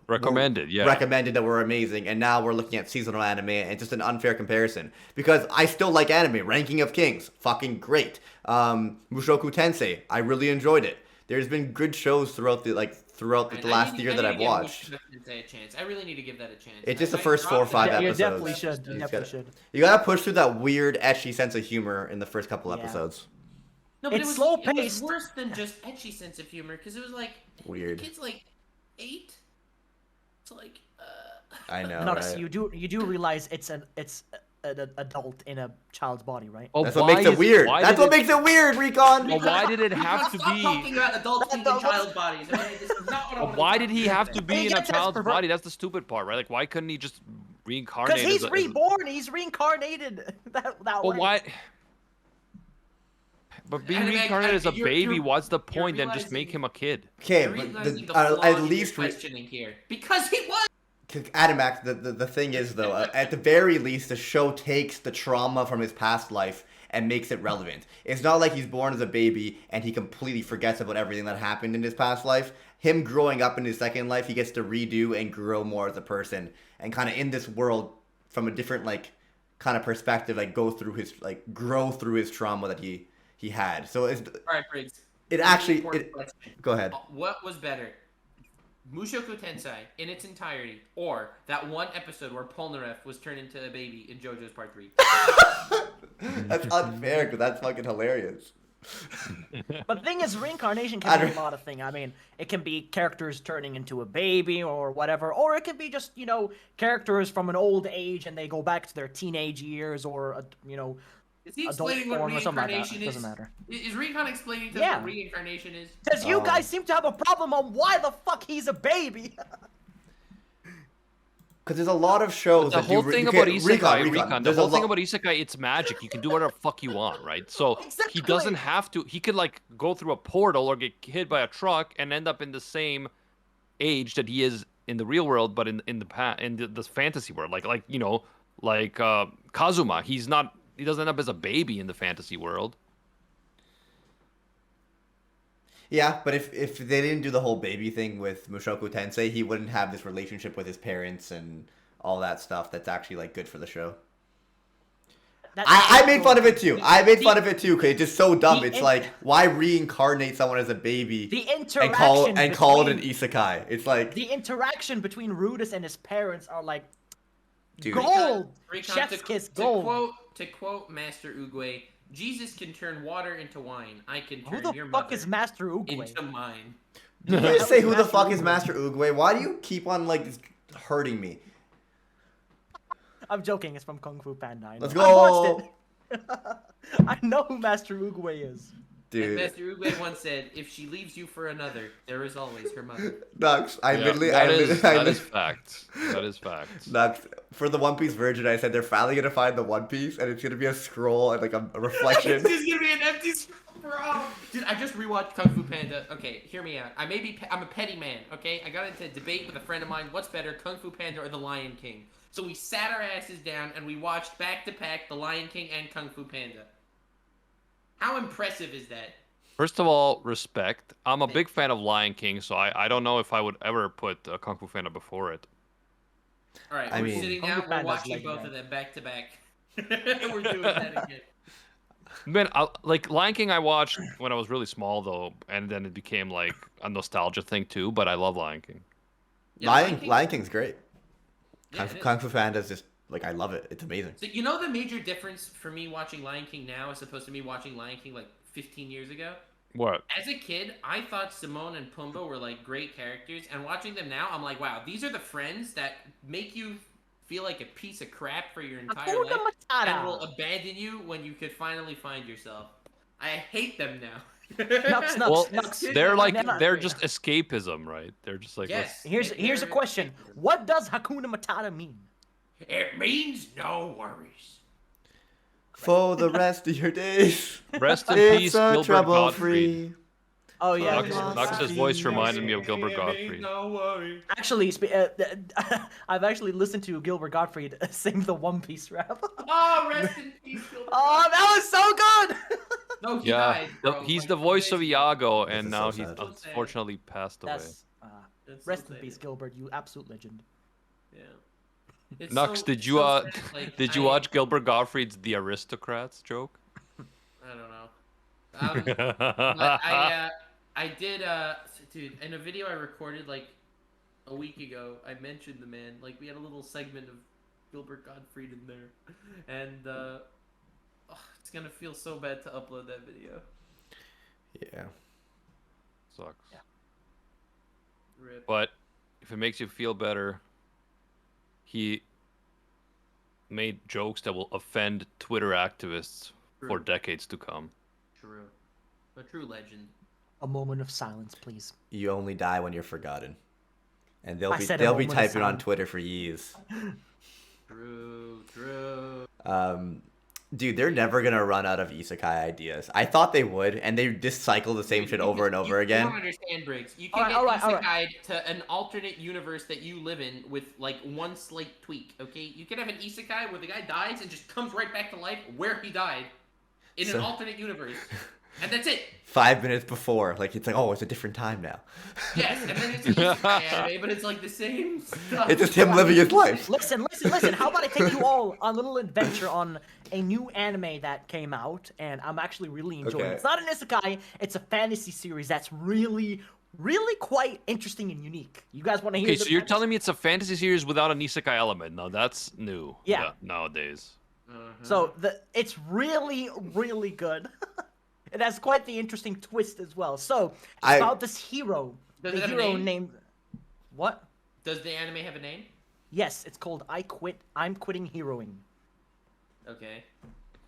Recommended, yeah. recommended that were amazing, and now we're looking at seasonal anime, and it's just an unfair comparison because I still like anime. Ranking of Kings, fucking great. Mushoku Tensei, I really enjoyed it. There's been good shows throughout the last year that I've watched. A chance. I really need to give that a chance. It's just the I first 4 or dropped 5 it. Yeah, you episodes. definitely should. You You definitely gotta- should. You gotta push through that weird, etchy sense of humor in the first couple Yeah. episodes. No, but It's it was slow-paced. worse than just ecchi sense of humor because it was like Weird. The kid's like 8. It's like I know, Notice right? you do realize it's an adult in a child's body, right? Oh, That's what makes it weird. That's what makes it weird, Recon. Well, why did it have to Stop be? talking about adults being in child bodies. Okay? This is not what I want to Why talk did he about. have to be He in a gets his child's perver- body? That's the stupid part, right? Like, why couldn't he just reincarnate? Because he's as a- reborn. He's reincarnated that Well, way. why? But being Anime, reincarnated as a baby, you're- what's the you're point? Then just make realizing- him a kid. Okay, You're but realizing the at flaw in your least questioning here because he was. Adamax, the thing is though, at the very least, the show takes the trauma from his past life and makes it relevant. It's not like he's born as a baby and he completely forgets about everything that happened in his past life. Him growing up in his second life, he gets to redo and grow more as a person and kind of in this world from a different like kind of perspective, like grow through his trauma that he had. So it's All right, Briggs. it Really actually important it. question. Go ahead. What was better, Mushoku Tensei in its entirety, or that one episode where Polnareff was turned into a baby in JoJo's Part 3? That's unfair because that's fucking hilarious. But the thing is, reincarnation can be a lot of things. I mean, it can be characters turning into a baby or whatever, or it can be just, characters from an old age and they go back to their teenage years or, Is he adult explaining what form or something like that. reincarnation It is? doesn't matter. Is Recon explaining to us Yeah. what reincarnation is? Because you guys seem to have a problem on why the fuck he's a baby. Because there's a lot of shows The that whole do thing okay, about isekai, Recon. the There's a whole thing lot. about isekai, it's magic. You can do whatever the fuck you want, right? So he Exactly. doesn't have to. He could like go through a portal or get hit by a truck and end up in the same age that he is in the real world, but in the fantasy world, like Kazuma. He doesn't end up as a baby in the fantasy world. Yeah, but if they didn't do the whole baby thing with Mushoku Tensei, he wouldn't have this relationship with his parents and all that stuff. That's actually like good for the show. I made fun of it too. I made fun of it too because it's just so dumb. It's like why reincarnate someone as a baby The and interaction call it an between- isekai. It's like The interaction between Rudis and his parents are like dude. gold. Recon, Chef's kiss gold. To quote Master Oogway, Jesus can turn water into wine. I can Who turn the your fuck mother is Master Oogway? into mine. Did you just say who the fuck is Master Oogway? Why do you keep on like hurting me? I'm joking. It's from Kung Fu Panda. I know. Let's I watched go. it. I know who Master Oogway is. And Dude, Master Oogway once said, "If she leaves you for another, there is always her mother." Nux, That is fact. That is fact. Nux, for the One Piece version, I said they're finally gonna find the One Piece, and it's gonna be a scroll and like a reflection. It's just gonna be an empty scroll, bro. Dude, I just rewatched Kung Fu Panda. Okay, hear me out. I'm a petty man. Okay, I got into a debate with a friend of mine. What's better, Kung Fu Panda or The Lion King? So we sat our asses down and we watched back to back The Lion King and Kung Fu Panda. How impressive is that? First of all, respect. I'm a big fan of Lion King, so I don't know if I would ever put Kung Fu Panda before it. All right, I we're mean- sitting Kung Fu down. We're Panda's watching legendary. both of them back to back. We're doing that again. Man, like Lion King, I watched when I was really small though, and then it became like a nostalgia thing too. But I love Lion King. Yeah, Lion King's great. Yeah, it is. Kung Fu Panda's just like I love it. It's amazing. So you know the major difference for me watching Lion King now as opposed to me watching Lion King like 15 years ago? What? As a kid, I thought Simone and Pumbaa were like great characters, and watching them now, I'm like, wow, these are the friends that make you feel like a piece of crap for your entire Hakuna life and Matata. will abandon you when you could finally find yourself. I hate them now. Nux, Well, Nux. they're like Nux. they're just escapism, right? They're just like Yes. Here's a question. What does Hakuna Matata mean? It means no worries. For the rest of your days, Rest in it's peace, a Gilbert trouble Gottfried. free. Oh yeah. Nux's voice reminded me of Gilbert It Gottfried. means no worries. Actually, I've actually listened to Gilbert Gottfried sing the One Piece rap. Oh, rest in peace, Gilbert. Oh, that was so good. No, he Yeah, died, bro. he's Like, the voice 2 of days ago. Iago, This and is now so he's sad. unfortunately passed away. That's That's rest so in peace, sad. Gilbert. You absolute legend. Yeah. It's Nux, so- did it's you so sad, like, did you watch Gilbert Gottfried's The Aristocrats joke? I don't know. But I did, dude, in a video I recorded like a week ago, I mentioned the man. Like, we had a little segment of Gilbert Gottfried in there. And, it's gonna feel so bad to upload that video. Yeah. Sucks. Yeah. Rip. But if it makes you feel better, he made jokes that will offend Twitter activists for True. decades to come. True. A true legend. A moment of silence, please. You only die when you're forgotten. And they'll I be said a they'll be moment of typing on silence. Twitter for years. True. Dude, they're never gonna run out of isekai ideas. I thought they would, and they just cycle the same shit over and over You again. don't understand, Briggs. You can Alright, get alright. isekai to an alternate universe that you live in with like one slight tweak. Okay, you can have an isekai where the guy dies and just comes right back to life where he died in an alternate universe, and that's it. 5 minutes before, like it's like, oh, it's a different time now. Yes, and then it's an isekai anime, but it's like the same stuff. It's just him living his life. Listen. How about I take you all on a little adventure on a new anime that came out, and I'm actually really enjoying it. Okay. It's not an isekai, it's a fantasy series that's really, really quite interesting and unique. You guys want to hear Okay, the so you're premise? telling me it's a fantasy series without an isekai element? No, that's new. Yeah. Nowadays. So it's really, really good. It has quite the interesting twist as well. So it's about this hero. Does The it have a hero name? named what? Does the anime have a name? Yes, it's called I'm quitting heroing. Okay.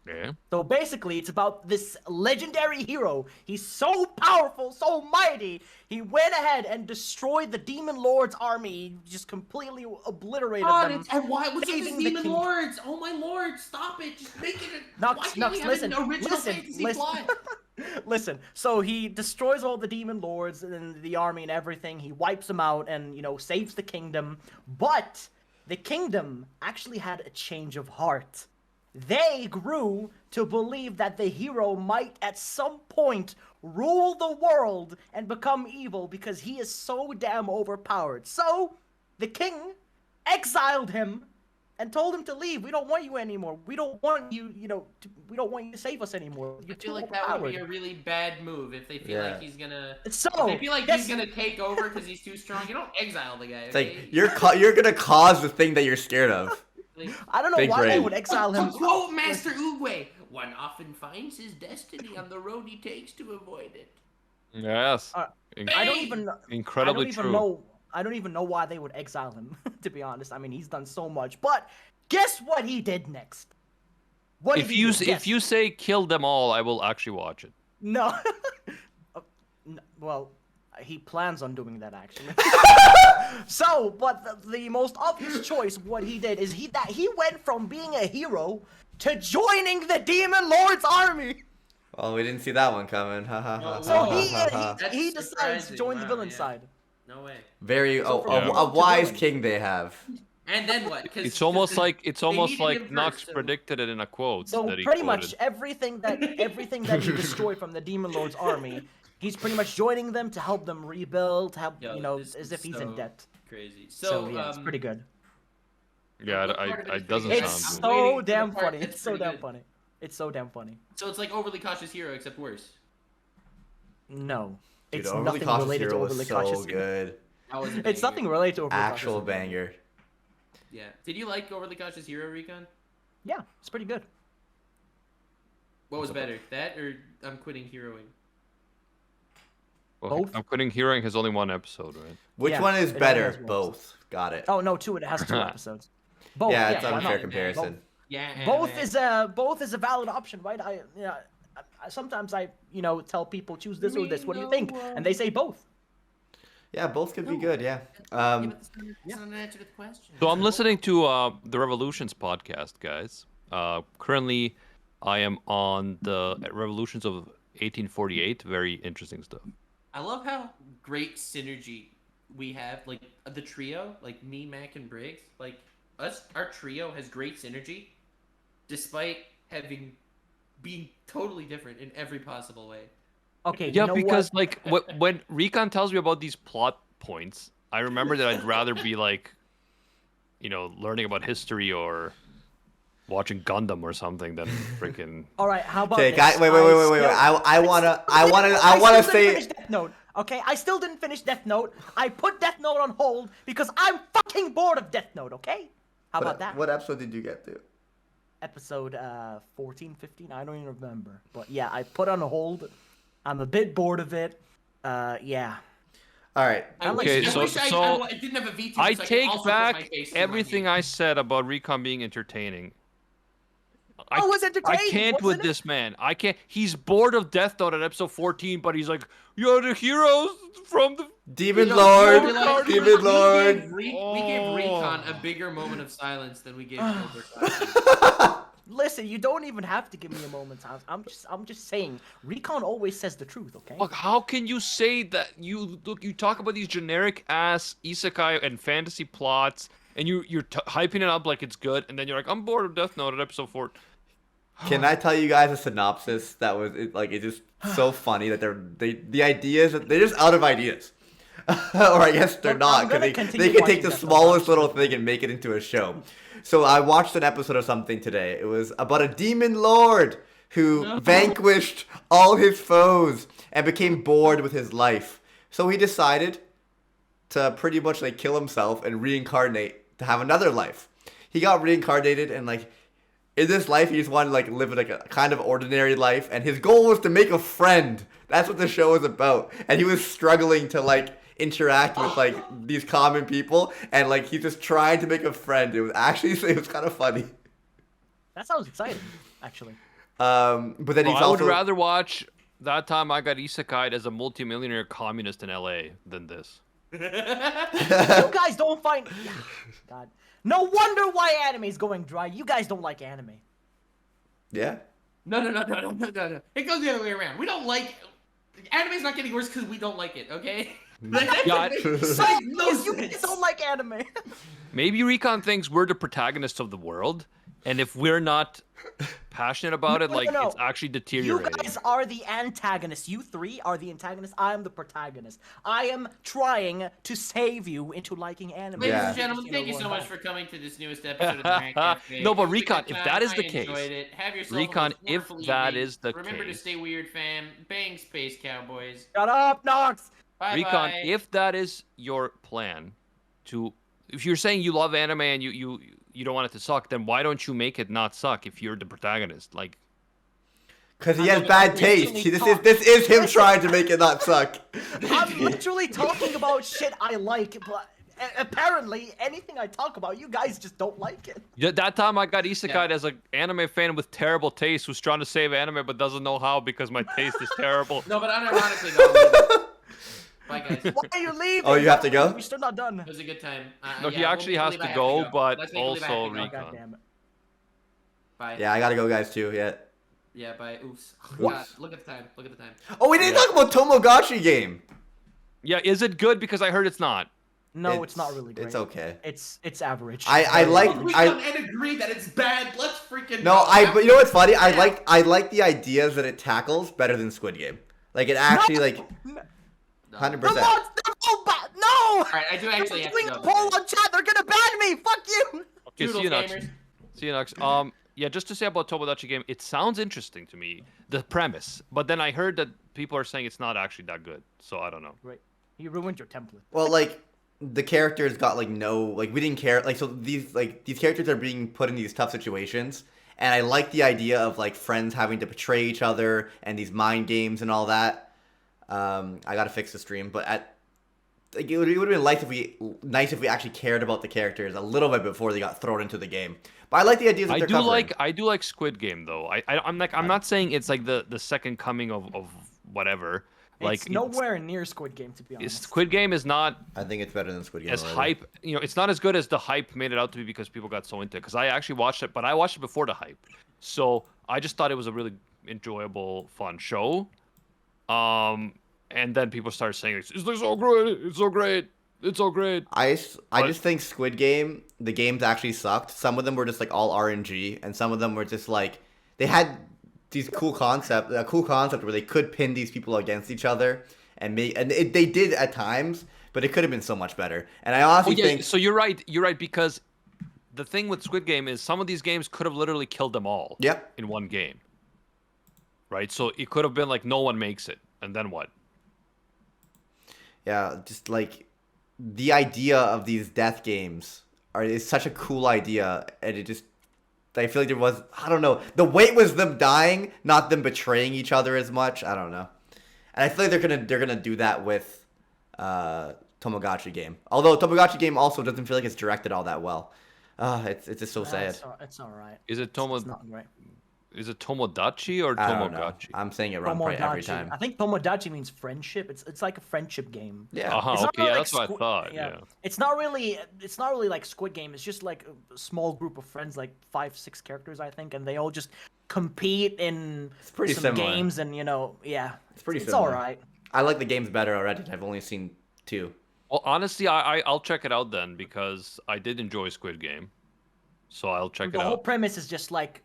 Yeah. So basically, it's about this legendary hero. He's so powerful, so mighty. He went ahead and destroyed the Demon Lord's army. He just completely obliterated them. And why was it saving the the Demon king. Lords? Oh my lord, stop it! Just make it a... Nux, why can't Nux, we have listen, an original listen, fantasy listen. plot? Listen, so he destroys all the demon lords and the army and everything. He wipes them out and, saves the kingdom. But the kingdom actually had a change of heart. They grew to believe that the hero might at some point rule the world and become evil because he is so damn overpowered. So the king exiled him and told him to leave. We don't want you anymore. We don't want you, we don't want you to save us anymore. You're I feel too like that would be overpowered. a really bad move if they feel Yeah. like he's gonna... So, if they feel like yes. he's gonna take over because he's too strong. You don't exile the guy, It's okay? like you're gonna cause the thing that you're scared of. Like, I don't know Big why they brain. would exile him. to quote Master Oogway, one often finds his destiny on the road he takes to avoid it. Yes. I don't even. Incredibly I don't even true. know. I don't even know why they would exile him. To be honest, I mean he's done so much. But guess what he did next? What If did he you do? if Guess. you say kill them all, I will actually watch it. No. Well, he plans on doing that actually. So, but the most obvious choice of what he did is he went from being a hero to joining the Demon Lord's army. Oh, we didn't see that one coming. Ha ha ha. So ha, ha, ha. he That's decides to join the surprising. villain Wow, side. No way. Very So from hero a to wise villain. king they have. And then what? It's almost like needed him Nux first, so- predicted it in a quote So that he pretty quoted. much everything that he destroyed from the Demon Lord's army, he's pretty much joining them to help them rebuild, to help Yo, this as is if he's in so debt. Crazy. So yeah, it's pretty good. Yeah, what part of it it is doesn't pretty good? It's sound I'm good. so waiting for the damn part funny. that's It's so pretty damn good. funny. It's so damn funny. So it's like Overly Cautious Hero, except worse. No, Dude, it's Overly nothing Cautious related to Hero Overly was Cautious. so good. That was a It's banger. nothing related to Overly Actual Cautious. banger. Yeah. Did you like Overly Cautious Hero, Recon? Yeah, it's pretty good. What was better, that or I'm quitting heroing? Well, Both? I'm quitting hearing has only one episode, right? Which Yeah, one is it only better? has one Both. Got it. Oh no, it has 2 episodes. Both. yeah, it's why unfair not? comparison. Yeah. Both anime. is a valid option, right? Sometimes I tell people choose this or this. What do you think? And they say both. Yeah, both could be good. Yeah. Yeah, but that's not an answer to the question. So I'm listening to the Revolutions podcast, guys. Currently, I am on the Revolutions of 1848. Very interesting stuff. I love how great synergy we have, like the trio, like me, Mac, and Briggs. Like our trio has great synergy, despite being totally different in every possible way. Okay. Yeah, you know because what? when Recon tells me about these plot points, I remember that I'd rather be like, learning about history or watching Gundam or something than freaking. All right. How about Okay, this? guys, wait. I wanna still didn't say. finish Death Note. Okay, I still didn't finish Death Note. I put Death Note on hold because I'm fucking bored of Death Note. Okay. How about that? What episode did you get to? Episode 14, 15. I don't even remember. But yeah, I put on hold. I'm a bit bored of it. Yeah. All right. Okay, I so- wish so I didn't have a VTuber, I so could take also put my back face in my everything game. I said about Recon being entertaining. Oh, it was I entertaining, can't with wasn't it? this man. I can't. He's bored of Death Note at episode 14, but he's like, "You're the heroes from the." Demon You Lord, know, realize Demon Lord. We gave Recon a bigger moment of silence than we gave Gilbert. Listen, you don't even have to give me a moment's silence. I'm just saying, Recon always says the truth, okay? Look, how can you say that? You talk about these generic ass isekai and fantasy plots, and you're hyping it up like it's good, and then you're like, "I'm bored of Death Note at episode 4." Can I tell you guys a synopsis that was it's just so funny that the ideas that they're just out of ideas, or I guess they're Look, not I'm because gonna they continue can take watching the Death Note, smallest actually. little thing and make it into a show. So I watched an episode of something today. It was about a demon lord who vanquished all his foes and became bored with his life. So he decided to pretty much like kill himself and reincarnate to have another life. He got reincarnated and like in this life he just wanted to like live like a kind of ordinary life, and his goal was to make a friend. That's what the show was about. And he was struggling to like interact with like these common people, and like he's just trying to make a friend. It was kind of funny. That sounds exciting, actually. But then he's I would also rather watch That Time I Got Isekai'd as a multimillionaire communist in LA than this. You guys don't find. God. No wonder why anime is going dry. You guys don't like anime. yeah. No. It goes the other way around. We don't like anime's not getting worse because we don't like it. Okay. Yeah, So, no you guys sense. don't like anime. maybe Recon thinks we're the protagonists of the world, and if we're not passionate about it, like No. it's actually You deteriorating. guys are the antagonists. You three are the antagonists. I am the protagonist. I am trying to save you into liking anime. Ladies Yeah. and gentlemen, thank you so much for coming to this newest episode of the Rant Cafe. No, but It was a Recon, good if time. that is the I case- enjoyed it. Have yourself Recon, a most if wonderful that evening. is the Remember to case- stay weird, fam. Bang, Space Cowboys. Shut up, Nox. Bye Recon, bye. if that is your plan, if you're saying you love anime and you don't want it to suck, then why don't you make it not suck if you're the protagonist? Like, Because he I'm has bad literally taste. talking- This is him trying to make it not suck. I'm literally talking about shit I like, but apparently anything I talk about, you guys just don't like it. yeah, that time I got isekai'd as an anime fan with terrible taste who's trying to save anime but doesn't know how because my taste is terrible. No, but unironically, though. Bye, guys. Why are you leaving? Oh, you have to go? We're still not done. It was a good time. No, he yeah, actually we'll has leave to I have go, but Let's make believe I have also to go. Recon. God damn it. Bye. Yeah, I gotta go, guys, too. Yeah. Yeah, bye. Oops. What? God, look at the time. Look at the time. Oh, we didn't talk about Tomogachi game. Yeah, is it good? Because I heard it's not. No, it's not really great. It's okay. It's average. I like Look, we I come and agree that it's bad. Let's freaking no go. I but you know what's funny? I like the ideas that it tackles better than Squid Game. Like it actually like No. 100%. The mods, no! All right, I do actually You're have to doing go. a poll on chat. They're gonna ban me. Fuck you. Okay, see you Toodles, next. gamers. See you next. Yeah, just to say about Tomodachi game, it sounds interesting to me, the premise. But then I heard that people are saying it's not actually that good. So I don't know. Right. You ruined your template. Well, like the characters got like no like we didn't care like so these characters are being put in these tough situations, and I like the idea of like friends having to betray each other and these mind games and all that. I gotta fix the stream, but like, it would have been nice if we actually cared about the characters a little bit before they got thrown into the game. But I like the ideas that they're covering. I do like Squid Game though. I'm not saying it's like the second coming of whatever. Like It's nowhere near Squid Game, to be honest. Squid Game is not I think it's better than Squid Game. as already. hype. You know, it's not as good as the hype made it out to be because people got so into it. Because I actually watched it, but I watched it before the hype, so I just thought it was a really enjoyable, fun show. And then people started saying it's so great, it's so great, it's so great. I just think Squid Game, the games actually sucked. Some of them were just like all RNG, and some of them were just like they had these cool concept where they could pin these people against each other and they did at times, but it could have been so much better. And I honestly think So you're right because the thing with Squid Game is some of these games could have literally killed them all. Yep. In one game. Right, so it could have been like no one makes it, and then what? yeah, just like the idea of these death games is such a cool idea, and it just I feel like there was I don't know the weight was them dying, not them betraying each other as much. I don't know. And I feel like they're gonna do that with Tomogachi game. Although Tomogachi game also doesn't feel like it's directed all that well. It's just so sad. It's all right. Is it It's not great. Is it Tomodachi or I don't know. Tomogachi? I'm saying it wrong probably every Tomodachi. time. I think Tomodachi means friendship. It's like a friendship game. Yeah. Uh-huh, It's not okay, really yeah, like that's what I thought. Yeah. It's not really like Squid Game. It's just like a small group of friends, like 5-6 characters, I think, and they all just compete in pretty some similar. games, and It's pretty It's similar. all right. I like the games better already. I've only seen 2. Well, honestly, I'll check it out then because I did enjoy Squid Game, so I'll check The it whole out. premise is just like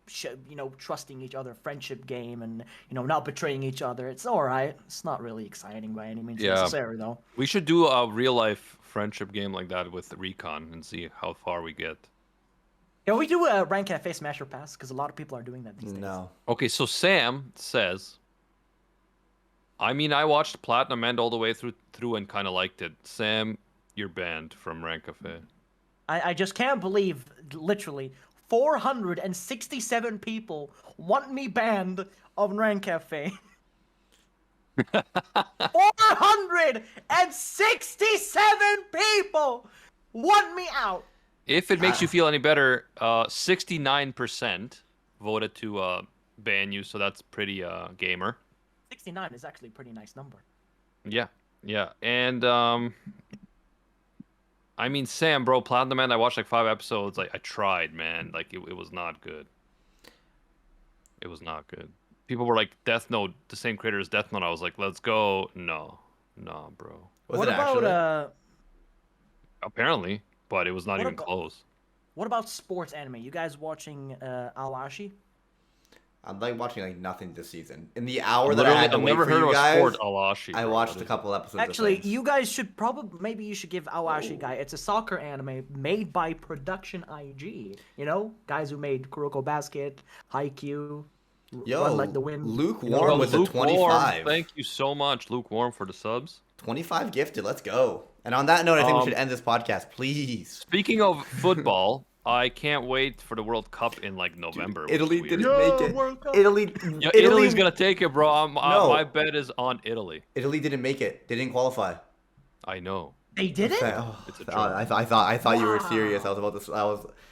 trusting each other, friendship game, and not betraying each other. It's all right. It's not really exciting by any means Yeah. necessary though. We should do a real life friendship game like that with Recon and see how far we get. Can we do a Rank Cafe Smasher Pass? Because a lot of people are doing that these days. No. Okay, so Sam says, I mean, I watched Platinum End all the way through and kind of liked it. Sam, you're banned from Rank Cafe. I just can't believe, literally, 467 people want me banned on Rank Cafe. 467 people want me out. If it makes you feel any better, 69% voted to ban you, so that's pretty gamer. 69 is actually a pretty nice number. Yeah, yeah, and I mean, Sam, bro, Platinum End, I watched like 5 episodes. Like, I tried, man. Like, it was not good. It was not good. People were like, Death Note, the same creator as Death Note. I was like, let's go. No, bro. Was What it about actually? Apparently, but it was not What even about- close. What about sports anime? You guys watching Awashi? I'm like watching like nothing this season. In the hour that I Literally, had to I've wait never for heard you of a guys, sport Alashi. I bro. watched What a is couple episodes. Actually, of you guys should maybe you should give Awashi Guy. It's a soccer anime made by Production IG. Guys who made Kuroko Basket, Haikyuu, Yo, Run Like the Wind. Lukewarm with a Lukewarm, 25. Thank you so much, Lukewarm, for the subs. 25 gifted. Let's go. And on that note, I think we should end this podcast, please. Speaking of football, I can't wait for the World Cup in like November. which is Italy weird. didn't make it. World Cup. Italy, Yeah, Italy, Italy's gonna take it, bro. No. My bet is on Italy. Italy didn't make it. They didn't qualify. I know. They did it? It's a I thought you were serious.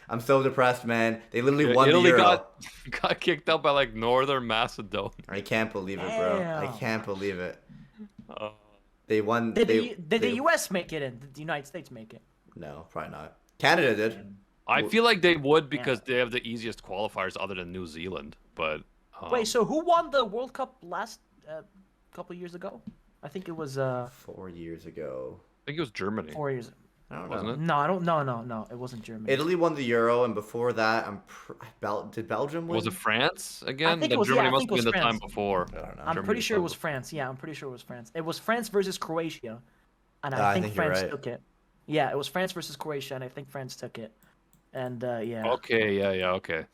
I'm so depressed, man. They literally won Italy the Euro. got kicked out by like Northern Macedonia. I can't believe it, bro. I Damn. can't believe it. Uh, They won. Did they, the U.S. make it in? Did the United States make it? No, probably not. Canada did. I feel like they would because they have the easiest qualifiers other than New Zealand. But Wait, so who won the World Cup last couple years ago? I think it was 4 years ago. I think it was Germany. 4 years. I don't Wasn't know. it? No, I don't. No, it wasn't Germany. Italy won the Euro, and before that, did Belgium win? Was it France again? think it Then was- yeah, Germany I must think have it been was the time France. before. I don't know. I'm Germany pretty was sure it was number- France. Yeah, I'm pretty sure it was France. It was France versus Croatia, and I I think think you're France right. took it. Yeah, it was France versus Croatia, and I think France took it. And yeah. Okay, yeah, okay.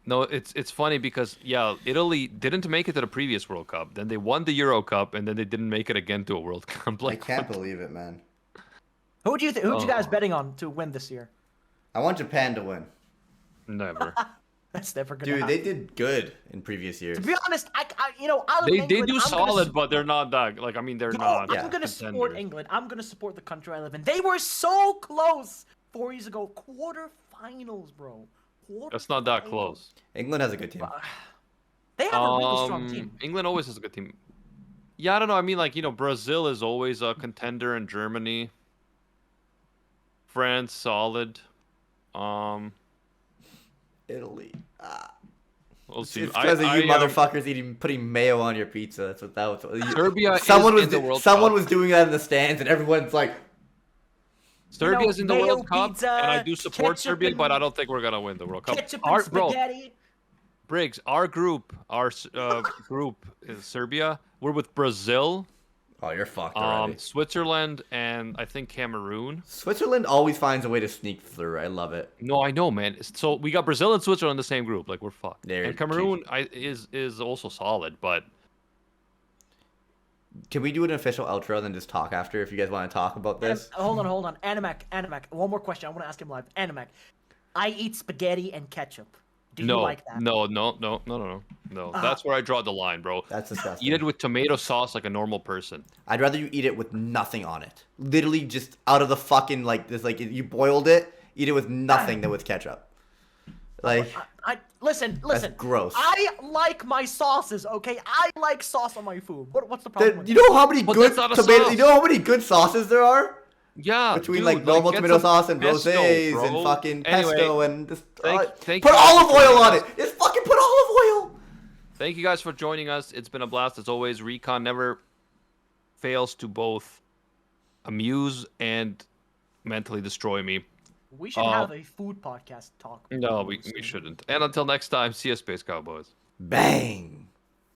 No, it's funny because Italy didn't make it to the previous World Cup. Then they won the Euro Cup, and then they didn't make it again to a World Cup. I Like, can't believe it, man. Who'd you guys Oh. betting on to win this year? I want Japan to win. never. That's never gonna Dude, happen. they did good in previous years. To be honest, out of They England, do I'm solid, gonna but they're not that. Like, I mean, they're No, not. I'm gonna support contenders. England. I'm gonna support the country I live in. They were so close 4 years ago. Quarterfinals, bro. That's not that Quarterfinals. close. England has a good team. They have a really strong team. England always has a good team. Yeah, I don't know. I mean, like, Brazil is always a contender, and Germany. France, solid. Italy. We'll see. It's because of you motherfuckers putting mayo on your pizza. That's what that was. Serbia Someone is was in the World someone Cup. was doing that in the stands, and everyone's like, Serbia's in the mayo, World Cup, pizza, and I do support ketchup Serbia, and- but I don't think we're gonna win the World Cup. Ketchup Our, and bro, spaghetti. Briggs, our group is Serbia. We're with Brazil, "Oh, you're fucked already." Switzerland, and I think Cameroon. Switzerland always finds a way to sneak through. I love it. No, I know, man. So we got Brazil and Switzerland in the same group. Like, we're fucked. They're And Cameroon is also solid, but Can we do an official outro and then just talk after if you guys want to talk about this? Hold on. Animac. One more question. I want to ask him live. Animac. I eat spaghetti and ketchup. Do you like that? No. That's where I draw the line, bro. That's disgusting. Eat it with tomato sauce like a normal person. I'd rather you eat it with nothing on it. Literally just out of the fucking like this, like you boiled it, eat it with nothing than with ketchup. Like Listen. gross. I like my sauces, okay? I like sauce on my food. What's the problem? With you know how many But good that's not a tomato? sauce. You know how many good sauces there are Yeah, between dude, like normal get tomato some sauce and pesto, rosés bro. and fucking Anyway, pesto and just thank put you olive for oil joining on us. it. Just fucking put olive oil. Thank you guys for joining us. It's been a blast as always. Recon never fails to both amuse and mentally destroy me. We should have a food podcast talk. No, we shouldn't. And until next time, see you, Space Cowboys. Bang.